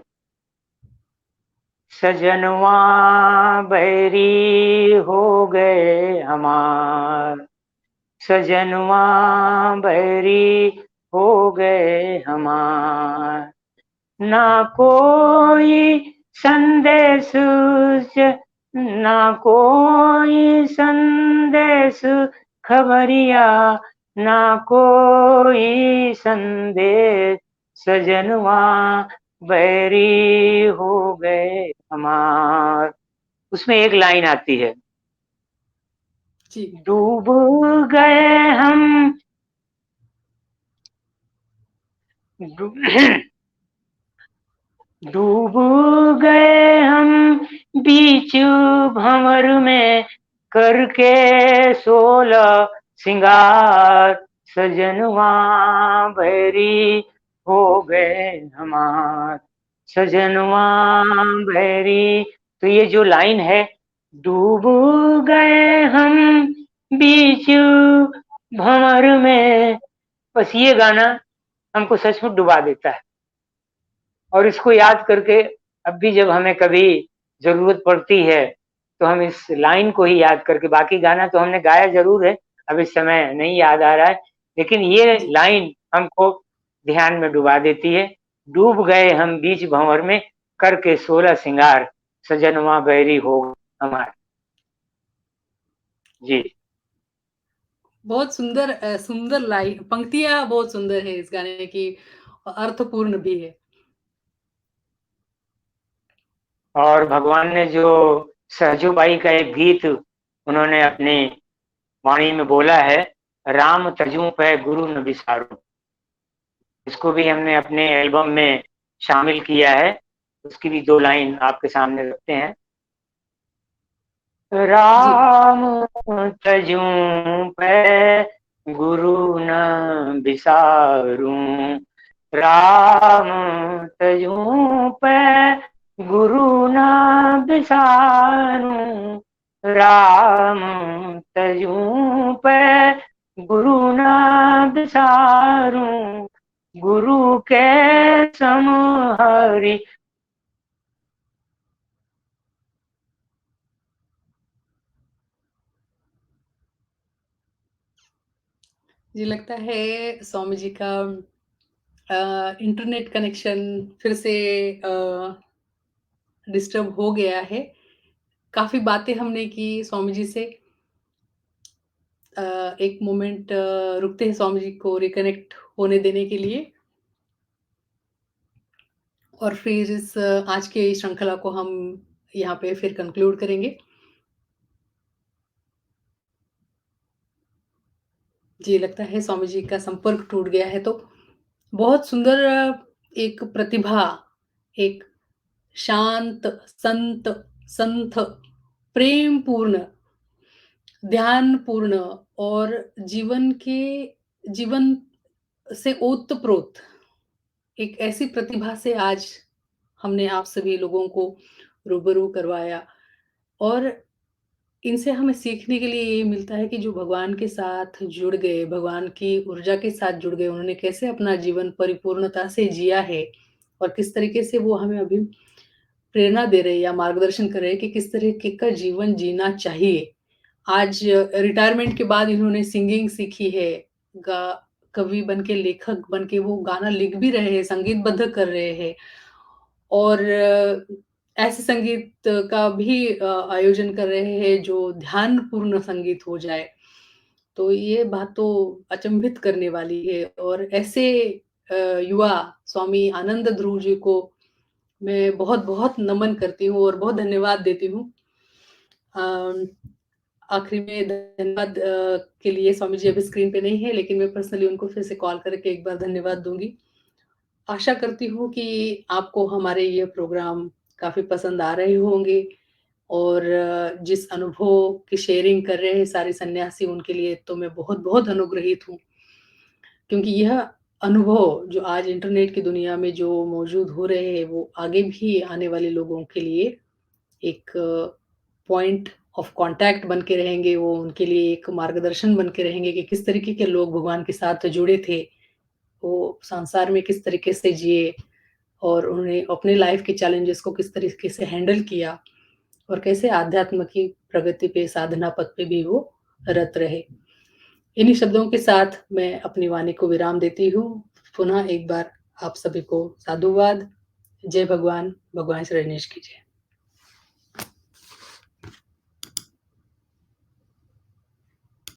सजनवा बैरी हो गए हमार, सजनवा बैरी हो गए हमार, ना कोई संदेश ना कोई संदेश खबरिया, ना कोई संदेश, सजनवा बैरी हो गए हमार। उसमें एक लाइन आती है, जी। डूब गए हम डू- डूब गए हम बीच भंवर में, करके 16 सिंगार, सजनवा बैरी हो गए हमार, सजनवा बैरी। तो ये जो लाइन है, डूब गए हम बीच भंवर में, बस ये गाना हमको सचमुच डुबा देता है। और इसको याद करके अब भी जब हमें कभी ज़रूरत पड़ती है, तो हम इस लाइन को ही याद करके, बाकी गाना तो हमने गाया ज़रूर है, अब इस समय नहीं याद आ रहा है, लेकिन ये जी। लाइन हमको ध्यान में डुबा देती है। डूब गए हम बीच भंवर में, करके 16 सिंगार, सजनवा बैरी हो हमार। जी। बहुत सुंदर सुंदर लाइन पंक्तियाँ बहुत सुंदर है इस गाने की, अर्थपूर्ण भी है। और भगवान ने जो सहजोबाई का एक गीत उन्होंने अपनी वाणी में बोला है, राम तजू पे गुरु न बिसारू, इसको भी हमने अपने एल्बम में शामिल किया है। उसकी भी 2 लाइन आपके सामने रखते हैं। जी। राम तजू पे गुरु न बिसारू, राम तजू पे गुरु न बिसारू, राम तजू पे गुरु न बिसारू, गुरु के समहरि। मुझे लगता है स्वामी जी का इंटरनेट कनेक्शन फिर से डिस्टर्ब हो गया है। काफ़ी बातें हमने की स्वामी जी से। एक मोमेंट रुकते हैं स्वामी जी को रिकनेक्ट होने देने के लिए और फिर इस आज के श्रृंखला को हम यहाँ पे फिर कंक्लूड करेंगे। जी, लगता है स्वामी जी का संपर्क टूट गया है तो बहुत सुंदर एक प्रतिभा, एक शांत, संत, संथ, प्रेमपूर्ण, ध्यानपूर्ण और जीवन से ओतप्रोत एक ऐसी प्रतिभा से आज हमने आप सभी लोगों को रूबरू करवाया और इनसे हमें सीखने के लिए ये मिलता है कि जो भगवान के साथ जुड़ गए, भगवान की ऊर्जा के साथ जुड़ गए, उन्होंने कैसे अपना जीवन परिपूर्णता से जिया है और किस तरीके से वो हमें अभी प्रेरणा दे रहे हैं या मार्गदर्शन कर रहे हैं कि किस तरीके का जीवन जीना चाहिए। आज रिटायरमेंट के बाद इन्होंने सिंगिंग सीखी है, गा कवि बन के, लेखक बन के वो गाना लिख भी रहे हैं, संगीतबद्ध कर रहे हैं और ऐसे संगीत का भी आयोजन कर रहे हैं जो ध्यानपूर्ण संगीत हो जाए। तो ये बात तो अचंभित करने वाली है और ऐसे युवा स्वामी आनंद ध्रुव जी को मैं बहुत-बहुत नमन करती हूँ और बहुत धन्यवाद देती हूँ। अ, आखिरी में धन्यवाद के लिए स्वामी जी अभी स्क्रीन पे नहीं है, लेकिन मैं पर्सनली उनको फिर से कॉल करके एक बार धन्यवाद दूँगी। आशा करती हूँ कि आपको हमारे ये प्रोग्राम काफ़ी पसंद आ रहे होंगे और जिस अनुभव की शेयरिंग कर रहे हैं सारे सन्यासी, उनके लिए तो मैं बहुत-बहुत अनुग्रहित हूँ। क्योंकि यह अनुभव जो आज इंटरनेट की दुनिया में जो मौजूद हो रहे हैं, वो आगे भी आने वाले लोगों के लिए एक पॉइंट ऑफ कॉन्टैक्ट बन के रहेंगे, वो उनके लिए एक मार्गदर्शन बन के रहेंगे कि किस तरीके के लोग भगवान के साथ जुड़े थे, वो संसार में किस तरीके से जिए और उन्होंने अपने लाइफ के चैलेंजेस को किस तरीके से हैंडल किया और कैसे आध्यात्म की प्रगति पे, साधना पथ पे भी वो रत रहे। इन्हीं शब्दों के साथ मैं अपनी वाणी को विराम देती हूँ। पुनः एक बार आप सभी को साधुवाद। जय भगवान, भगवान श्री गणेश की जय।